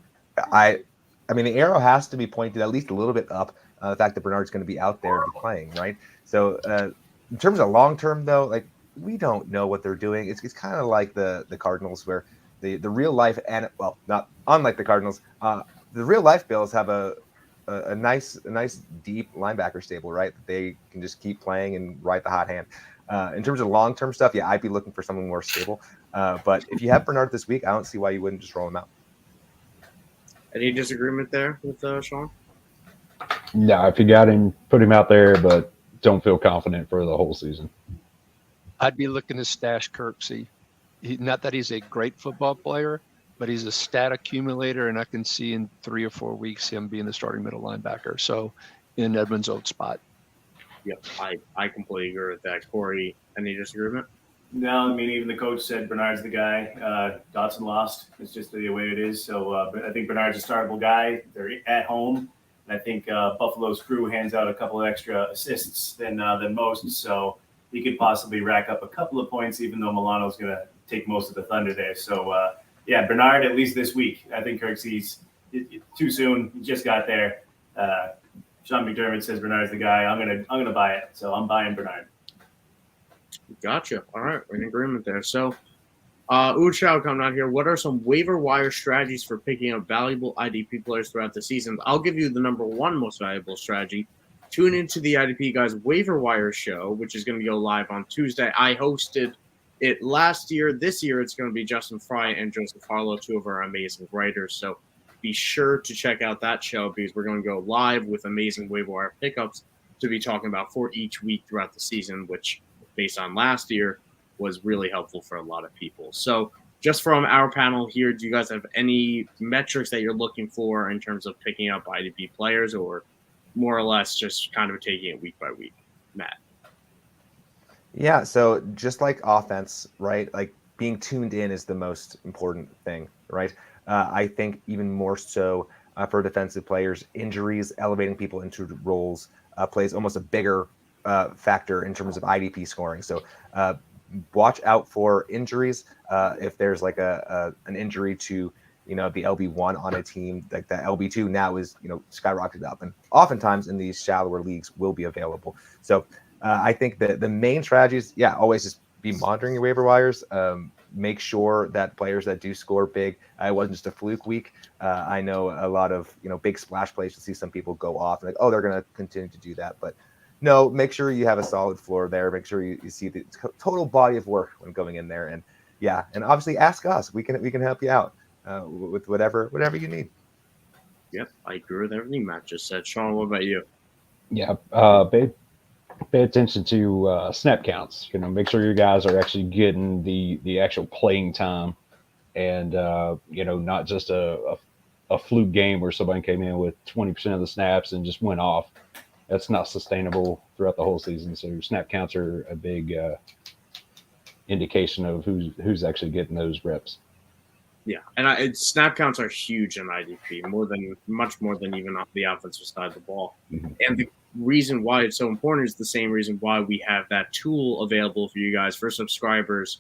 mean, the arrow has to be pointed at least a little bit up. The fact that Bernard's going to be out there and be playing, right? So in terms of long term, though, like we don't know what they're doing. It's kind of like the Cardinals, where the real life not unlike the Cardinals, the real life Bills have a a nice deep linebacker stable, right? They can just keep playing and ride the hot hand. In terms of long-term stuff, yeah, I'd be looking for something more stable. But if you have Bernard this week, I don't see why you wouldn't just roll him out. Any disagreement there with Sean? No, if you got him, put him out there, but don't feel confident for the whole season. I'd be looking to stash Kirksey. Not that he's a great football player, but he's a stat accumulator, and I can see in 3 or 4 weeks him being the starting middle linebacker. So in Edmonds' old spot. Yep, I completely agree with that. Corey, any disagreement? No, I mean, even the coach said Bernard's the guy. Dotson lost. It's just the way it is. So but I think Bernard's a startable guy. They're at home. And I think Buffalo's crew hands out a couple of extra assists than most. So he could possibly rack up a couple of points, even though Milano's going to take most of the thunder there. So, yeah, Bernard, at least this week. I think Kirksey's too soon. He just got there. Sean McDermott says Bernard's the guy. I'm gonna buy it. So I'm buying Bernard. Gotcha. All right, we're in agreement there. So, Uchao coming out here. What are some waiver wire strategies for picking up valuable IDP players throughout the season? I'll give you the number one most valuable strategy. Tune into the IDP Guys Waiver Wire show, which is going to go live on Tuesday. I hosted it last year. This year, it's going to be Justin Fry and Joseph Harlow, two of our amazing writers. So be sure to check out that show because we're going to go live with amazing waiver wire pickups to be talking about for each week throughout the season, which, based on last year, was really helpful for a lot of people. So just from our panel here, do you guys have any metrics that you're looking for in terms of picking up IDP players, or more or less just kind of taking it week by week? Matt? Yeah, so just like offense, right? Like being tuned in is the most important thing, right? I think even more so for defensive players, injuries, elevating people into roles plays almost a bigger factor in terms of IDP scoring. So watch out for injuries. If there's like an injury to, the LB1 on a team, like that LB2 now is, skyrocketed up, and oftentimes in these shallower leagues will be available. So I think that the main strategies, always just be monitoring your waiver wires. Make sure that players that do score big, it wasn't just a fluke week. I know a lot of, big splash plays. You see some people go off and they're going to continue to do that. But no, make sure you have a solid floor there. Make sure you see the total body of work when going in there. And and obviously ask us. We can help you out with whatever you need. Yep, I agree with everything Matt just said. Sean, what about you? Yeah, pay attention to snap counts. Make sure your guys are actually getting the actual playing time, and not just a fluke game where somebody came in with 20% of the snaps and just went off. That's not sustainable throughout the whole season. So snap counts are a big indication of who's actually getting those reps. Yeah, and snap counts are huge in IDP, much more than even on the offensive side of the ball. Mm-hmm. And the reason why it's so important is the same reason why we have that tool available for you guys, for subscribers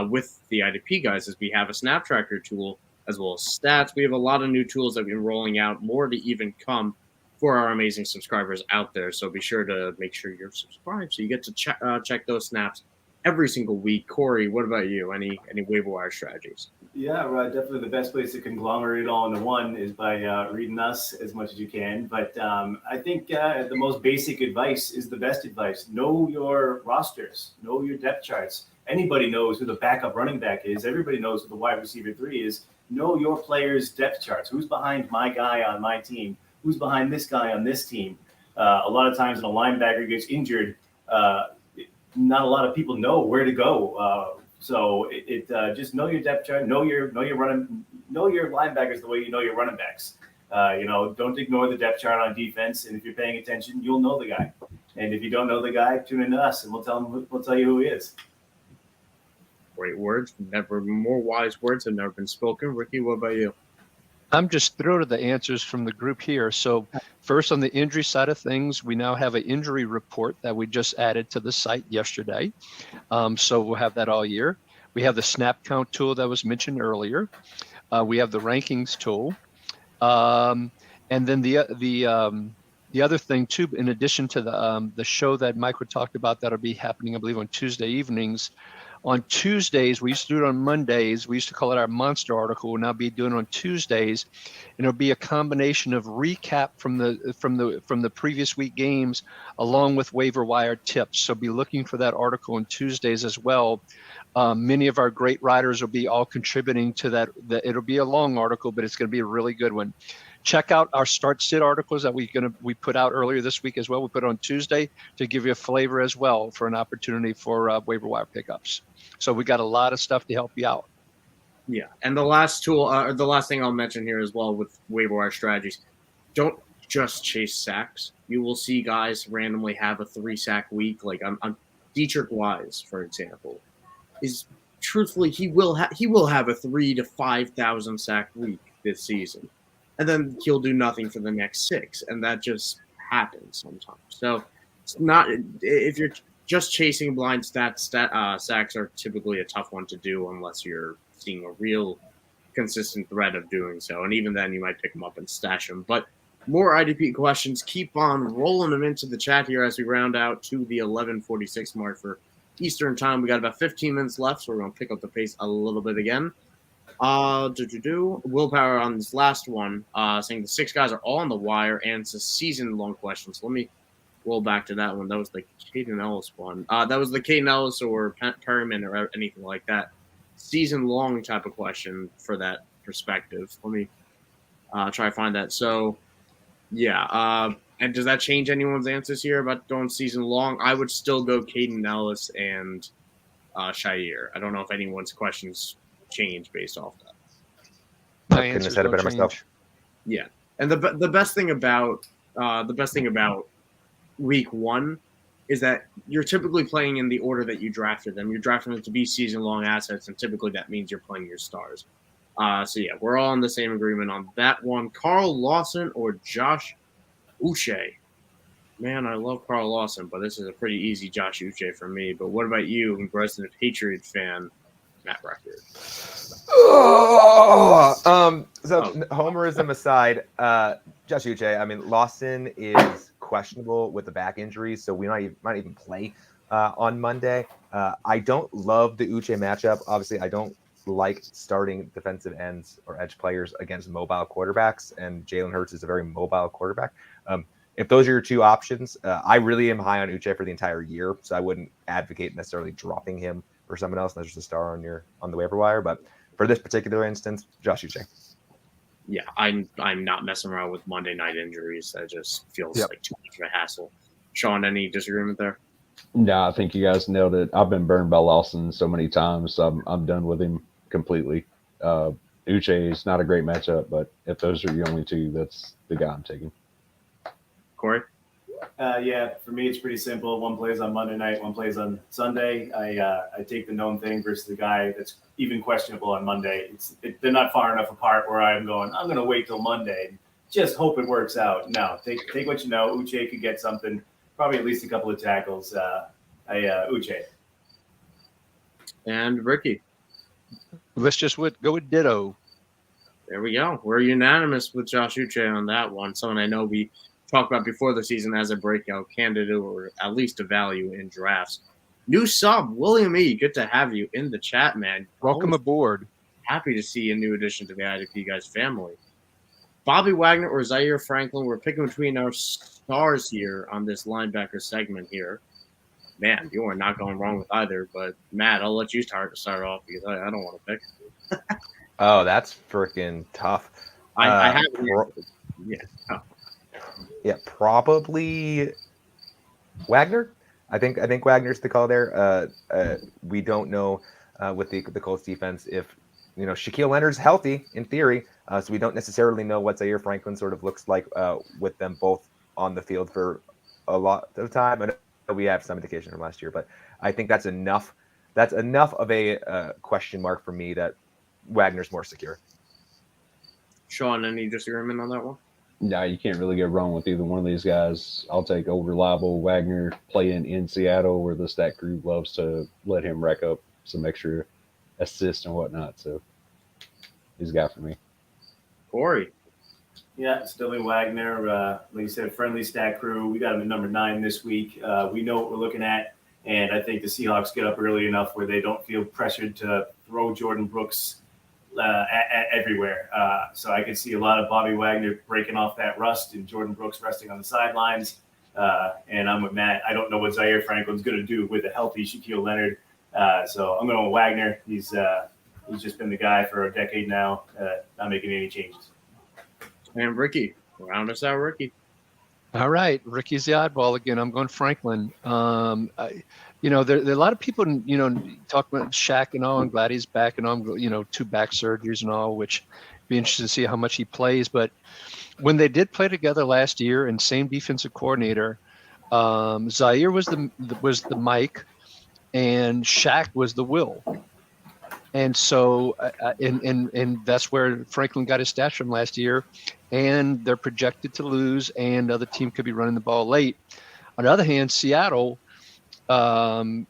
with the IDP Guys, is we have a snap tracker tool as well as stats. We have a lot of new tools that we've been rolling out, more to even come for our amazing subscribers out there. So be sure to make sure you're subscribed so you get to check those snaps every single week. Corey, what about you? Any waiver wire strategies? Yeah, right. Definitely the best place to conglomerate it all into one is by reading us as much as you can. But I think the most basic advice is the best advice. Know your rosters. Know your depth charts. Anybody knows who the backup running back is. Everybody knows who the wide receiver 3 is. Know your players' depth charts. Who's behind my guy on my team? Who's behind this guy on this team? A lot of times when a linebacker gets injured, not a lot of people know where to go. So just know your depth chart, know your linebackers the way you know your running backs. Don't ignore the depth chart on defense. And if you're paying attention, you'll know the guy. And if you don't know the guy, tune into us, and we'll tell you who he is. Great words. More wise words have never been spoken. Ricky, what about you? I'm just thrilled at the answers from the group here. So first, on the injury side of things, we now have an injury report that we just added to the site yesterday. So we'll have that all year. We have the snap count tool that was mentioned earlier. We have the rankings tool. And then the other thing too, in addition to the show that Mike talked about, that'll be happening, I believe, on Tuesday evenings, On Tuesdays, we used to do it on Mondays. We used to call it our monster article. We'll now be doing it on Tuesdays, and it'll be a combination of recap from the previous week games, along with waiver wire tips. So be looking for that article on Tuesdays as well. Many of our great writers will be all contributing to that. It'll be a long article, but it's going to be a really good one. Check out our start sit articles that we put out earlier this week as well. We put it on Tuesday to give you a flavor as well for an opportunity for waiver wire pickups. So we got a lot of stuff to help you out. Yeah, and the last tool, or the last thing I'll mention here as well with waiver wire strategies, don't just chase sacks. You will see guys randomly have a 3-sack week. Like I'm Dietrich Wise, for example, is truthfully he will have a 3,000 to 5,000 sack week this season, and then he'll do nothing for the next 6, and that just happens sometimes. So it's not, if you're just chasing blind sacks are typically a tough one to do unless you're seeing a real consistent thread of doing so. And even then, you might pick them up and stash them. But more IDP questions. Keep on rolling them into the chat here as we round out to the 11:46 mark for Eastern time. We got about 15 minutes left, so we're going to pick up the pace a little bit again. Willpower on this last one, saying the 6 guys are all on the wire, and it's a season-long question. So let me roll back to that one. That was the Caden Ellis one. That was the Caden Ellis or Perryman or anything like that. Season-long type of question for that perspective. Let me try to find that. So, yeah. And does that change anyone's answers here about going season-long? I would still go Caden Ellis and Shire. I don't know if anyone's questions change based off that. My couldn't have answers said it don't better change. myself. Yeah, and the best thing about week 1 is that you're typically playing in the order that you drafted them. You're drafting them to be season-long assets, and typically that means you're playing your stars. So yeah, we're all in the same agreement on that one. Carl Lawson or Josh Uche? Man, I love Carl Lawson, but this is a pretty easy Josh Uche for me. But what about you, resident Patriot fan, Matt Record? Homerism aside, Josh Uche, I mean, Lawson is questionable with the back injury, so we might even play on Monday. I don't love the Uche matchup. Obviously, I don't like starting defensive ends or edge players against mobile quarterbacks, and Jalen Hurts is a very mobile quarterback. If those are your two options, I really am high on Uche for the entire year, so I wouldn't advocate necessarily dropping him for someone else. That's just a star on the waiver wire. But for this particular instance, Josh Uche. Yeah, I'm not messing around with Monday night injuries. That just feels like too much of a hassle. Sean, any disagreement there? No, I think you guys nailed it. I've been burned by Lawson so many times, so I'm done with him completely. Uche is not a great matchup, but if those are your only two, that's the guy I'm taking. Corey? Yeah, for me, it's pretty simple. One plays on Monday night, one plays on Sunday. I take the known thing versus the guy that's even questionable on Monday. They're not far enough apart where I'm going to wait till Monday and just hope it works out. No, take what you know. Uche could get something, probably at least a couple of tackles. Uche. And Ricky? Let's just go with Ditto. There we go. We're unanimous with Josh Uche on that one. Someone I know we talked about before the season as a breakout candidate or at least a value in drafts. New sub, William E. Good to have you in the chat, man. Welcome aboard. Happy to see a new addition to the IDP Guys family. Bobby Wagner or Zaire Franklin, we're picking between our stars here on this linebacker segment here. Man, you are not going wrong with either, but Matt, I'll let you start off because I don't want to pick. Oh, that's freaking tough. I have Yeah, probably Wagner. I think Wagner's the call there. We don't know with the Colts defense if Shaquille Leonard's healthy in theory, so we don't necessarily know what Zaire Franklin sort of looks like with them both on the field for a lot of time. And we have some indication from last year, but I think that's enough. That's enough of a question mark for me that Wagner's more secure. Sean, any disagreement on that one? No, you can't really go wrong with either one of these guys. I'll take old reliable Wagner playing in Seattle where the stat crew loves to let him rack up some extra assists and whatnot. So he's a guy for me. Corey. Yeah, still in Wagner. Like you said, friendly stat crew. We got him at number 9 this week. We know what we're looking at. And I think the Seahawks get up early enough where they don't feel pressured to throw Jordan Brooks everywhere. So I could see a lot of Bobby Wagner breaking off that rust and Jordan Brooks resting on the sidelines. And I'm with Matt. I don't know what Zaire Franklin's going to do with a healthy Shaquille Leonard. So I'm going with Wagner. He's just been the guy for a decade now, not making any changes. And Ricky, round us out, Ricky. All right, Ricky's the oddball again. I'm going Franklin. There are a lot of people, talk about Shaq and all. I'm glad he's back and all. 2 back surgeries and all, which be interested to see how much he plays. But when they did play together last year and same defensive coordinator, Zaire was the Mike, and Shaq was the Will. And so, and that's where Franklin got his stats from last year. And they're projected to lose, and the other team could be running the ball late. On the other hand, Seattle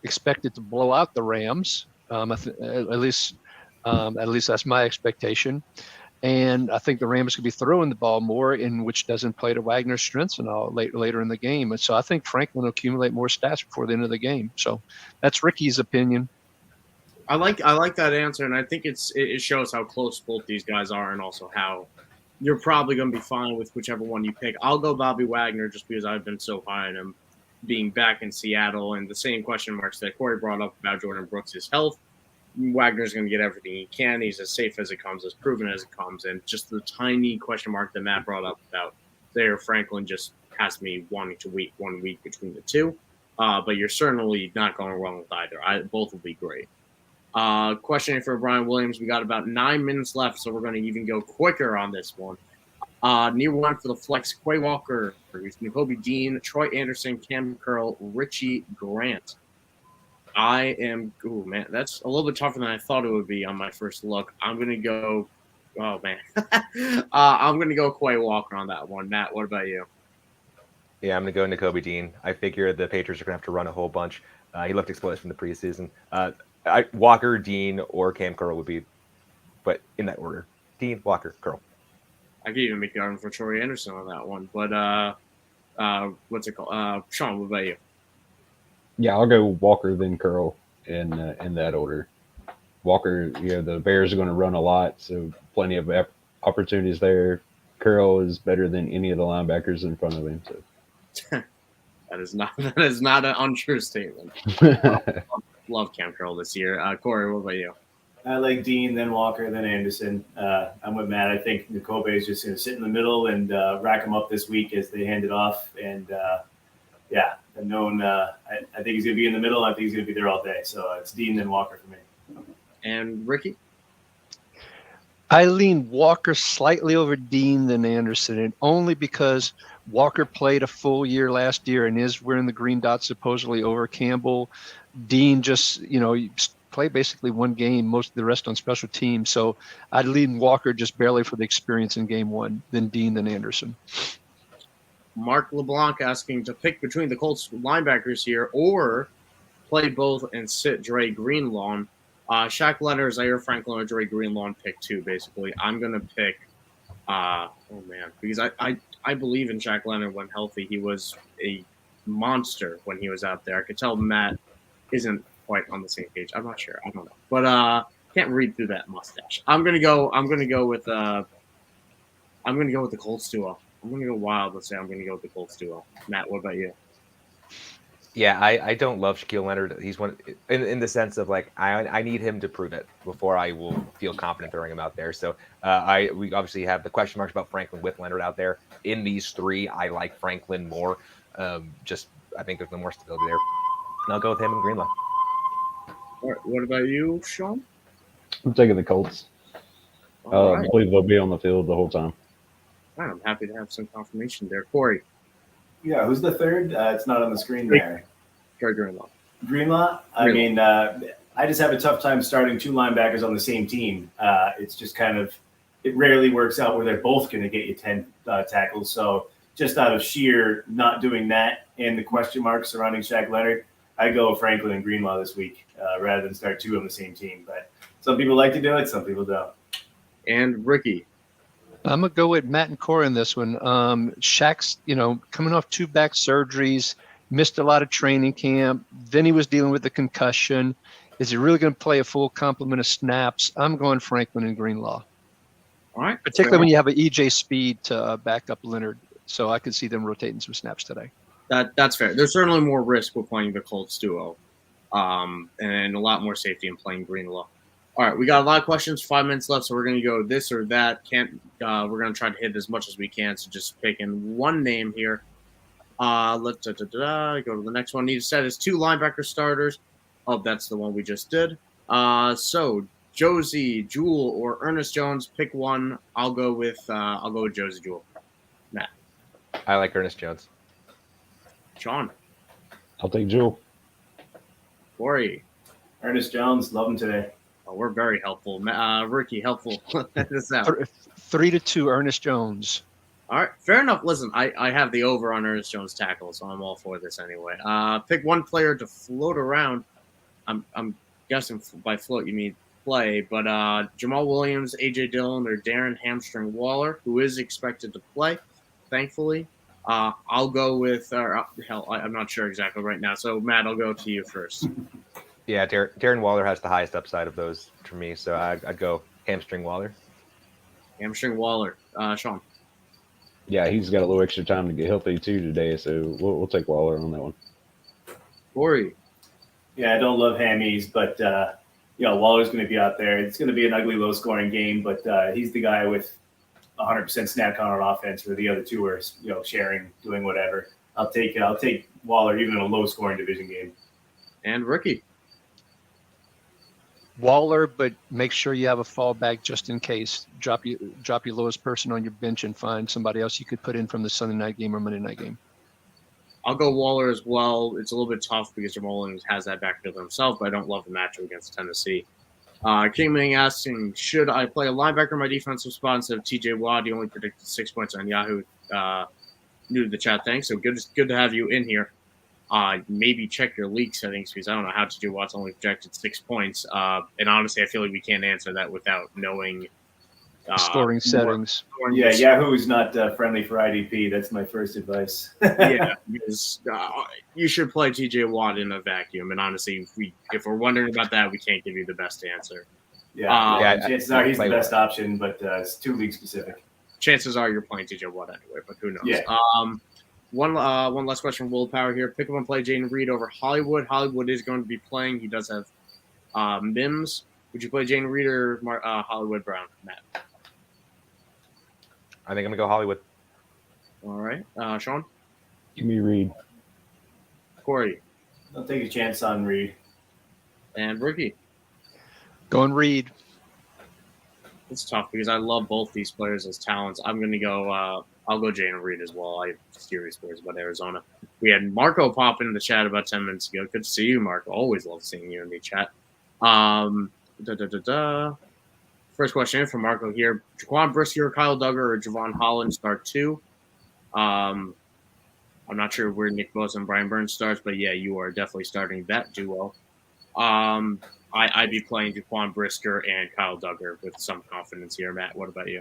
expected to blow out the Rams. At least that's my expectation. And I think the Rams could be throwing the ball more, which doesn't play to Wagner's strengths and all later in the game. And so I think Franklin will accumulate more stats before the end of the game. So that's Ricky's opinion. I like that answer, and I think it shows how close both these guys are, and also how you're probably going to be fine with whichever one you pick. I'll go Bobby Wagner just because I've been so high on him being back in Seattle, and the same question marks that Corey brought up about Jordan Brooks' health. Wagner's going to get everything he can. He's as safe as it comes, as proven as it comes, and just the tiny question mark that Matt brought up about Zaire Franklin just has me wanting to wait 1 week between the two. But you're certainly not going wrong with either. Both will be great. Question for Brian Williams. We got about 9 minutes left, so we're going to even go quicker on this one. Near one for the flex: Quay Walker, Nakobe Dean, Troy Anderson, Cam Curl, Richie Grant. That's a little bit tougher than I thought it would be on my first look. I'm going to go, I'm going to go Quay Walker on that one. Matt, what about you? Yeah, I'm going to go Nakobe Dean. I figure the Patriots are going to have to run a whole bunch. He looked explosive from the preseason. Walker, Dean, or Cam Curl would be, but in that order: Dean, Walker, Curl. I could even make the argument for Troy Anderson on that one, but what's it called? Sean, what about you? Yeah, I'll go Walker then Curl in that order. Walker, the Bears are going to run a lot, so plenty of opportunities there. Curl is better than any of the linebackers in front of him. So. That is not an untrue statement. Love Cam Curl this year. Corey, what about you? I like Dean, then Walker, then Anderson. I'm with Matt. I think Nakobe is just going to sit in the middle and rack him up this week as they hand it off. And I think he's going to be in the middle. I think he's going to be there all day. So it's Dean, then Walker for me. And Ricky? I lean Walker slightly over Dean than Anderson, and only because Walker played a full year last year and is wearing the green dot supposedly over Campbell. Dean just, played basically one game, most of the rest on special teams. So I'd lean Walker just barely for the experience in game one, then Dean, then Anderson. Mark LeBlanc asking to pick between the Colts linebackers here or play both and sit Dre Greenlaw. Shaq Leonard, Zaire Franklin, or Dre Greenlaw pick 2, basically. I'm going to pick because I believe in Shaq Leonard when healthy. He was a monster when he was out there. I could tell Matt isn't quite on the same page. I'm not sure. I don't know. But can't read through that mustache. I'm gonna go with the Colts duo. I'm gonna go wild. Let's say I'm gonna go with the Colts duo. Matt, what about you? Yeah, I don't love Shaquille Leonard. He's one in the sense of like I need him to prove it before I will feel confident throwing him out there. So we obviously have the question marks about Franklin with Leonard out there. In these 3, I like Franklin more. I think there's no more stability there. And I'll go with him and Greenlaw. All right, what about you, Sean? I'm taking the Colts. Right. I believe they'll be on the field the whole time. All right, I'm happy to have some confirmation there. Corey? Yeah, who's the third? It's not on the screen there. Dre Greenlaw. Greenlaw? I mean, I just have a tough time starting 2 linebackers on the same team. It's just it rarely works out where they're both going to get you 10 tackles. So just out of sheer not doing that and the question marks surrounding Shaq Leonard, I go Franklin and Greenlaw this week rather than start 2 on the same team. But some people like to do it, some people don't. And Ricky? I'm going to go with Matt and Corey in this one. Shaq's, coming off 2 back surgeries. missed a lot of training camp. Then he was dealing with the concussion. Is he really going to play a full complement of snaps? I'm going Franklin and Greenlaw. All right. Particularly when you have an EJ Speed to back up Leonard. So I could see them rotating some snaps today. That's fair. There's certainly more risk with playing the Colts duo, and a lot more safety in playing Greenlaw. All right, we got a lot of questions. 5 minutes left, so we're going to go this or that. We're going to try to hit as much as we can. So just picking one name here. Let's go to the next one. Need to set is 2 linebacker starters. Oh, that's the one we just did. So Josie, Jewel, or Ernest Jones. Pick one. I'll go with Josie Jewel. Matt. I like Ernest Jones. Sean. I'll take Jewel. Corey. Ernest Jones, love him today. Oh, we're very helpful. Ricky, helpful. This out. 3-2, Ernest Jones. All right, fair enough. Listen, I have the over on Ernest Jones tackle, so I'm all for this anyway. Pick one player to float around. I'm guessing by float you mean play, but Jamal Williams, AJ Dillon, or Darren Hamstring Waller, who is expected to play, thankfully. I'll go with I'm not sure exactly right now. So Matt, I'll go to you first. Yeah, Darren Waller has the highest upside of those for me, so I'd go Hamstring Waller. Hamstring Waller. Sean. Yeah, he's got a little extra time to get healthy too today, so we'll take Waller on that one. Corey. Yeah, I don't love hammies, but Waller's going to be out there. It's going to be an ugly, low-scoring game, but he's the guy with 100% snap count on offense, where the other two are sharing, doing whatever. I'll take Waller even in a low-scoring division game. And Ricky. Waller, but make sure you have a fallback just in case. Drop your lowest person on your bench and find somebody else you could put in from the Sunday night game or Monday night game. I'll go Waller as well. It's a little bit tough because Jamal Williams has that backfield himself, but I don't love the matchup against Tennessee. King Ming asking, should I play a linebacker in my defensive spot instead of TJ Watt? He only predicted 6 points on Yahoo. New to the chat, thanks. So good to have you in here. Maybe check your league settings because I don't know how TJ Watt's only projected 6 points. And honestly, I feel like we can't answer that without knowing scoring settings. Yeah, Yahoo is not friendly for IDP. That's my first advice. Yeah, because you should play TJ Watt in a vacuum. And honestly, if we're wondering about that, we can't give you the best answer. Chances are he's the best option, but it's too league specific. Chances are you're playing TJ Watt anyway, but who knows? Yeah. One last question from Willpower here. Pick up and play Jaden Reed over Hollywood. Hollywood is going to be playing. He does have Mims. Would you play Jaden Reed or Hollywood Brown, Matt? I think I'm going to go Hollywood. All right. Sean? Give me Reed. Corey? I'll take a chance on Reed. And Ricky? Going Reed. It's tough because I love both these players as talents. I'm going to go I'll go Jaden Reed as well. I have serious words about Arizona. We had Marco pop into the chat about 10 minutes ago. Good to see you, Marco. Always love seeing you in the chat. First question from Marco here. Jaquan Brisker, Kyle Duggar, or Javon Holland start 2. I'm not sure where Nick Bosa and Brian Burns starts, but yeah, you are definitely starting that duo. I'd be playing Jaquan Brisker and Kyle Duggar with some confidence here. Matt, what about you?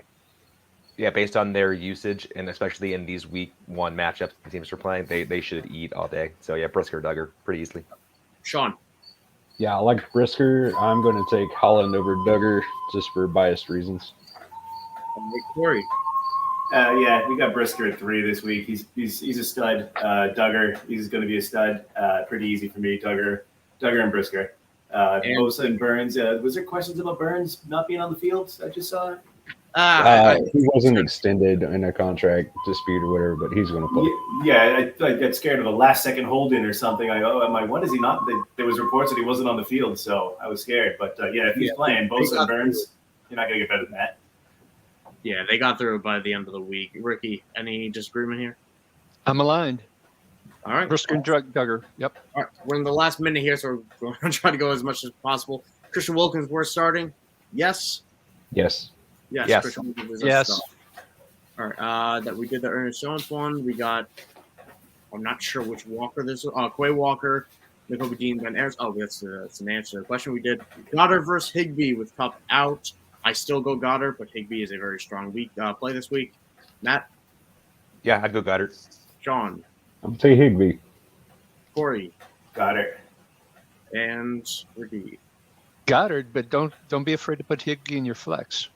Yeah, based on their usage, and especially in these week 1 matchups the teams are playing, they should eat all day. So yeah, Brisker, Duggar, pretty easily. Sean? Yeah, I like Brisker. I'm going to take Holland over Duggar just for biased reasons. Corey? Yeah, we got Brisker at 3 this week. He's a stud. Duggar, he's going to be a stud. Pretty easy for me. Duggar and Brisker. Bosa and Burns. Was there questions about Burns not being on the field? I just saw it. He wasn't extended in a contract dispute or whatever, but he's going to play. Yeah, I got scared of a last-second hold-in or something. When is he not? There was reports that he wasn't on the field, so I was scared. But, if he's playing, Bosa and Burns, you're not going to get better than that. Yeah, they got through it by the end of the week. Ricky, any disagreement here? I'm aligned. All right. Brisker and Duggar. Yep. All right. We're in the last minute here, so we're going to try to go as much as possible. Christian Wilkins, we're starting. Yes? Yes. Yes. Christian Wilkins is yes. Start. All right. That we did the Ernest Jones one. We got, I'm not sure which Walker this is. Quay Walker, Nicole Dean, Ben Ayers. Oh, that's an answer to the question. We did Goddard versus Higbee with Cup out. I still go Goddard, but Higbee is a very strong week play this week. Matt? Yeah, I'd go Goddard. Sean? I'm going to take Higbee. Corey Goddard. and Ricky. Goddard, but don't be afraid to put Higbee in your flex.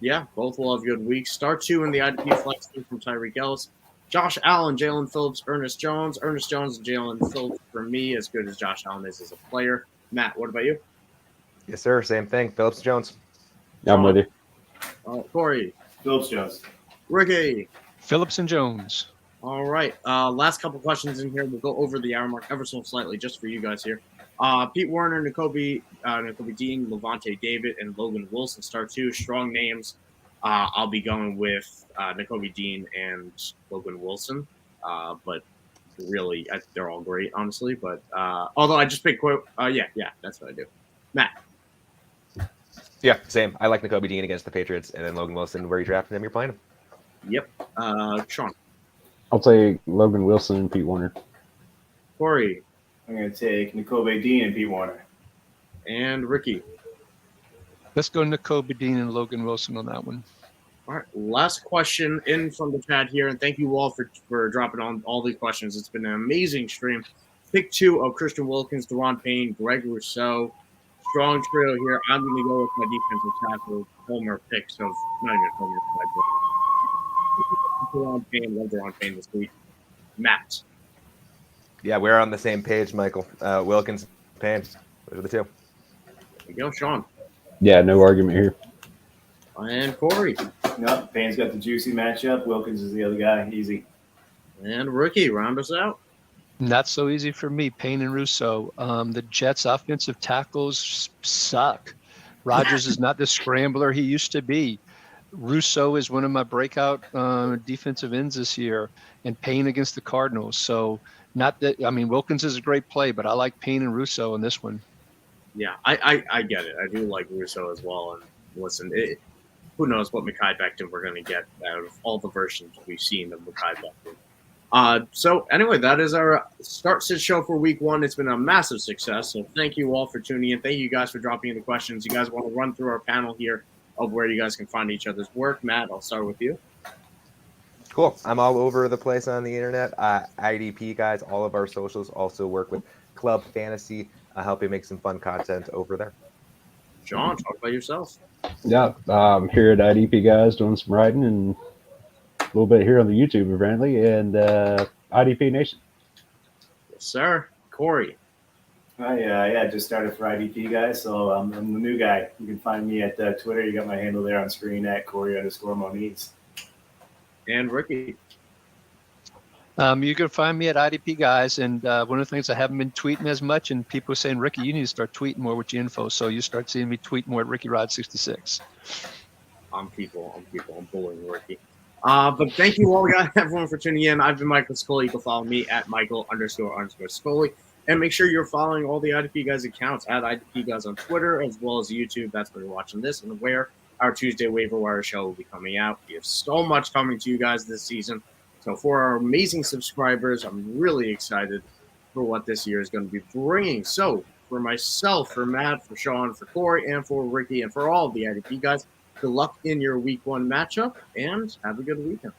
Yeah, both will have good weeks. Start 2 in the IDP flex team from Tyree Wilson. Josh Allen, Jalen Phillips, Ernest Jones. Ernest Jones and Jalen Phillips for me, as good as Josh Allen is as a player. Matt, what about you? Yes, sir. Same thing. Phillips Jones. I'm with you. Corey. Phillips Jones. Ricky. Phillips and Jones. All right. Last couple questions in here. We'll go over the hour mark ever so slightly just for you guys here. Pete Werner, N'Kobe Dean, Levante David, and Logan Wilson start 2. Strong names. I'll be going with N'Kobe Dean and Logan Wilson. But really, they're all great, honestly. But although I just picked quote. Yeah, that's what I do. Matt. Yeah, same. I like N'Kobe Dean against the Patriots, and then Logan Wilson, where you drafted him, you're playing him. Yep. Sean. I'll take Logan Wilson and Pete Werner. Corey. I'm going to take N'Kobe Dean and Pete Werner. And Ricky. Let's go N'Kobe Dean and Logan Wilson on that one. All right. Last question in from the chat here, and thank you all for dropping on all these questions. It's been an amazing stream. Pick 2 of Christian Wilkins, Deron Payne, Greg Rousseau. Strong trio here. I'm going to go with my defensive tackle, Homer picks of not even Homer, but Deron Payne. Love Deron Payne this week. Matt. Yeah, we're on the same page, Michael. Wilkins, Payne. Those are the 2. There you go, Sean. Yeah, no argument here. And Corey. No, Payne's got the juicy matchup. Wilkins is the other guy. Easy. And Ricky. Round us out. Not so easy for me, Payne and Rousseau. The Jets' offensive tackles suck. Rodgers is not the scrambler he used to be. Rousseau is one of my breakout defensive ends this year, and Payne against the Cardinals. So not that, I mean, Wilkins is a great play, but I like Payne and Rousseau in this one. Yeah, I get it. I do like Rousseau as well. And listen, who knows what Mekhi Becton we're going to get out of all the versions we've seen of Mekhi Becton. So anyway, that is our start sit show for week 1. It's been a massive success. So thank you all for tuning in. Thank you guys for dropping in the questions. You guys want to run through our panel here of where you guys can find each other's work. Matt, I'll start with you. Cool. I'm all over the place on the internet. IDP guys, all of our socials also work with Club Fantasy, helping make some fun content over there. John, talk about yourself. Yeah, here at IDP Guys doing some writing and a little bit here on the YouTube apparently, and IDP Nation. Yes, sir. Corey. I just started for IDP guys, so I'm the new guy. You can find me at Twitter. You got my handle there on screen at Corey_Moniz. And Ricky. You can find me at IDP Guys, and one of the things I haven't been tweeting as much, and people are saying, Ricky, you need to start tweeting more with your info, so you start seeing me tweet more at RickyRod66. I'm bullying Ricky. But thank you all, guys, everyone, for tuning in. I've been Michael Scully. You can follow me at Michael__Scully. And make sure you're following all the IDP Guys accounts at IDP Guys on Twitter as well as YouTube. That's where you're watching this and where our Tuesday Waiver Wire show will be coming out. We have so much coming to you guys this season. So for our amazing subscribers, I'm really excited for what this year is going to be bringing. So for myself, for Matt, for Sean, for Corey, and for Ricky, and for all of the IDP Guys, good luck in your week 1 matchup, and have a good weekend.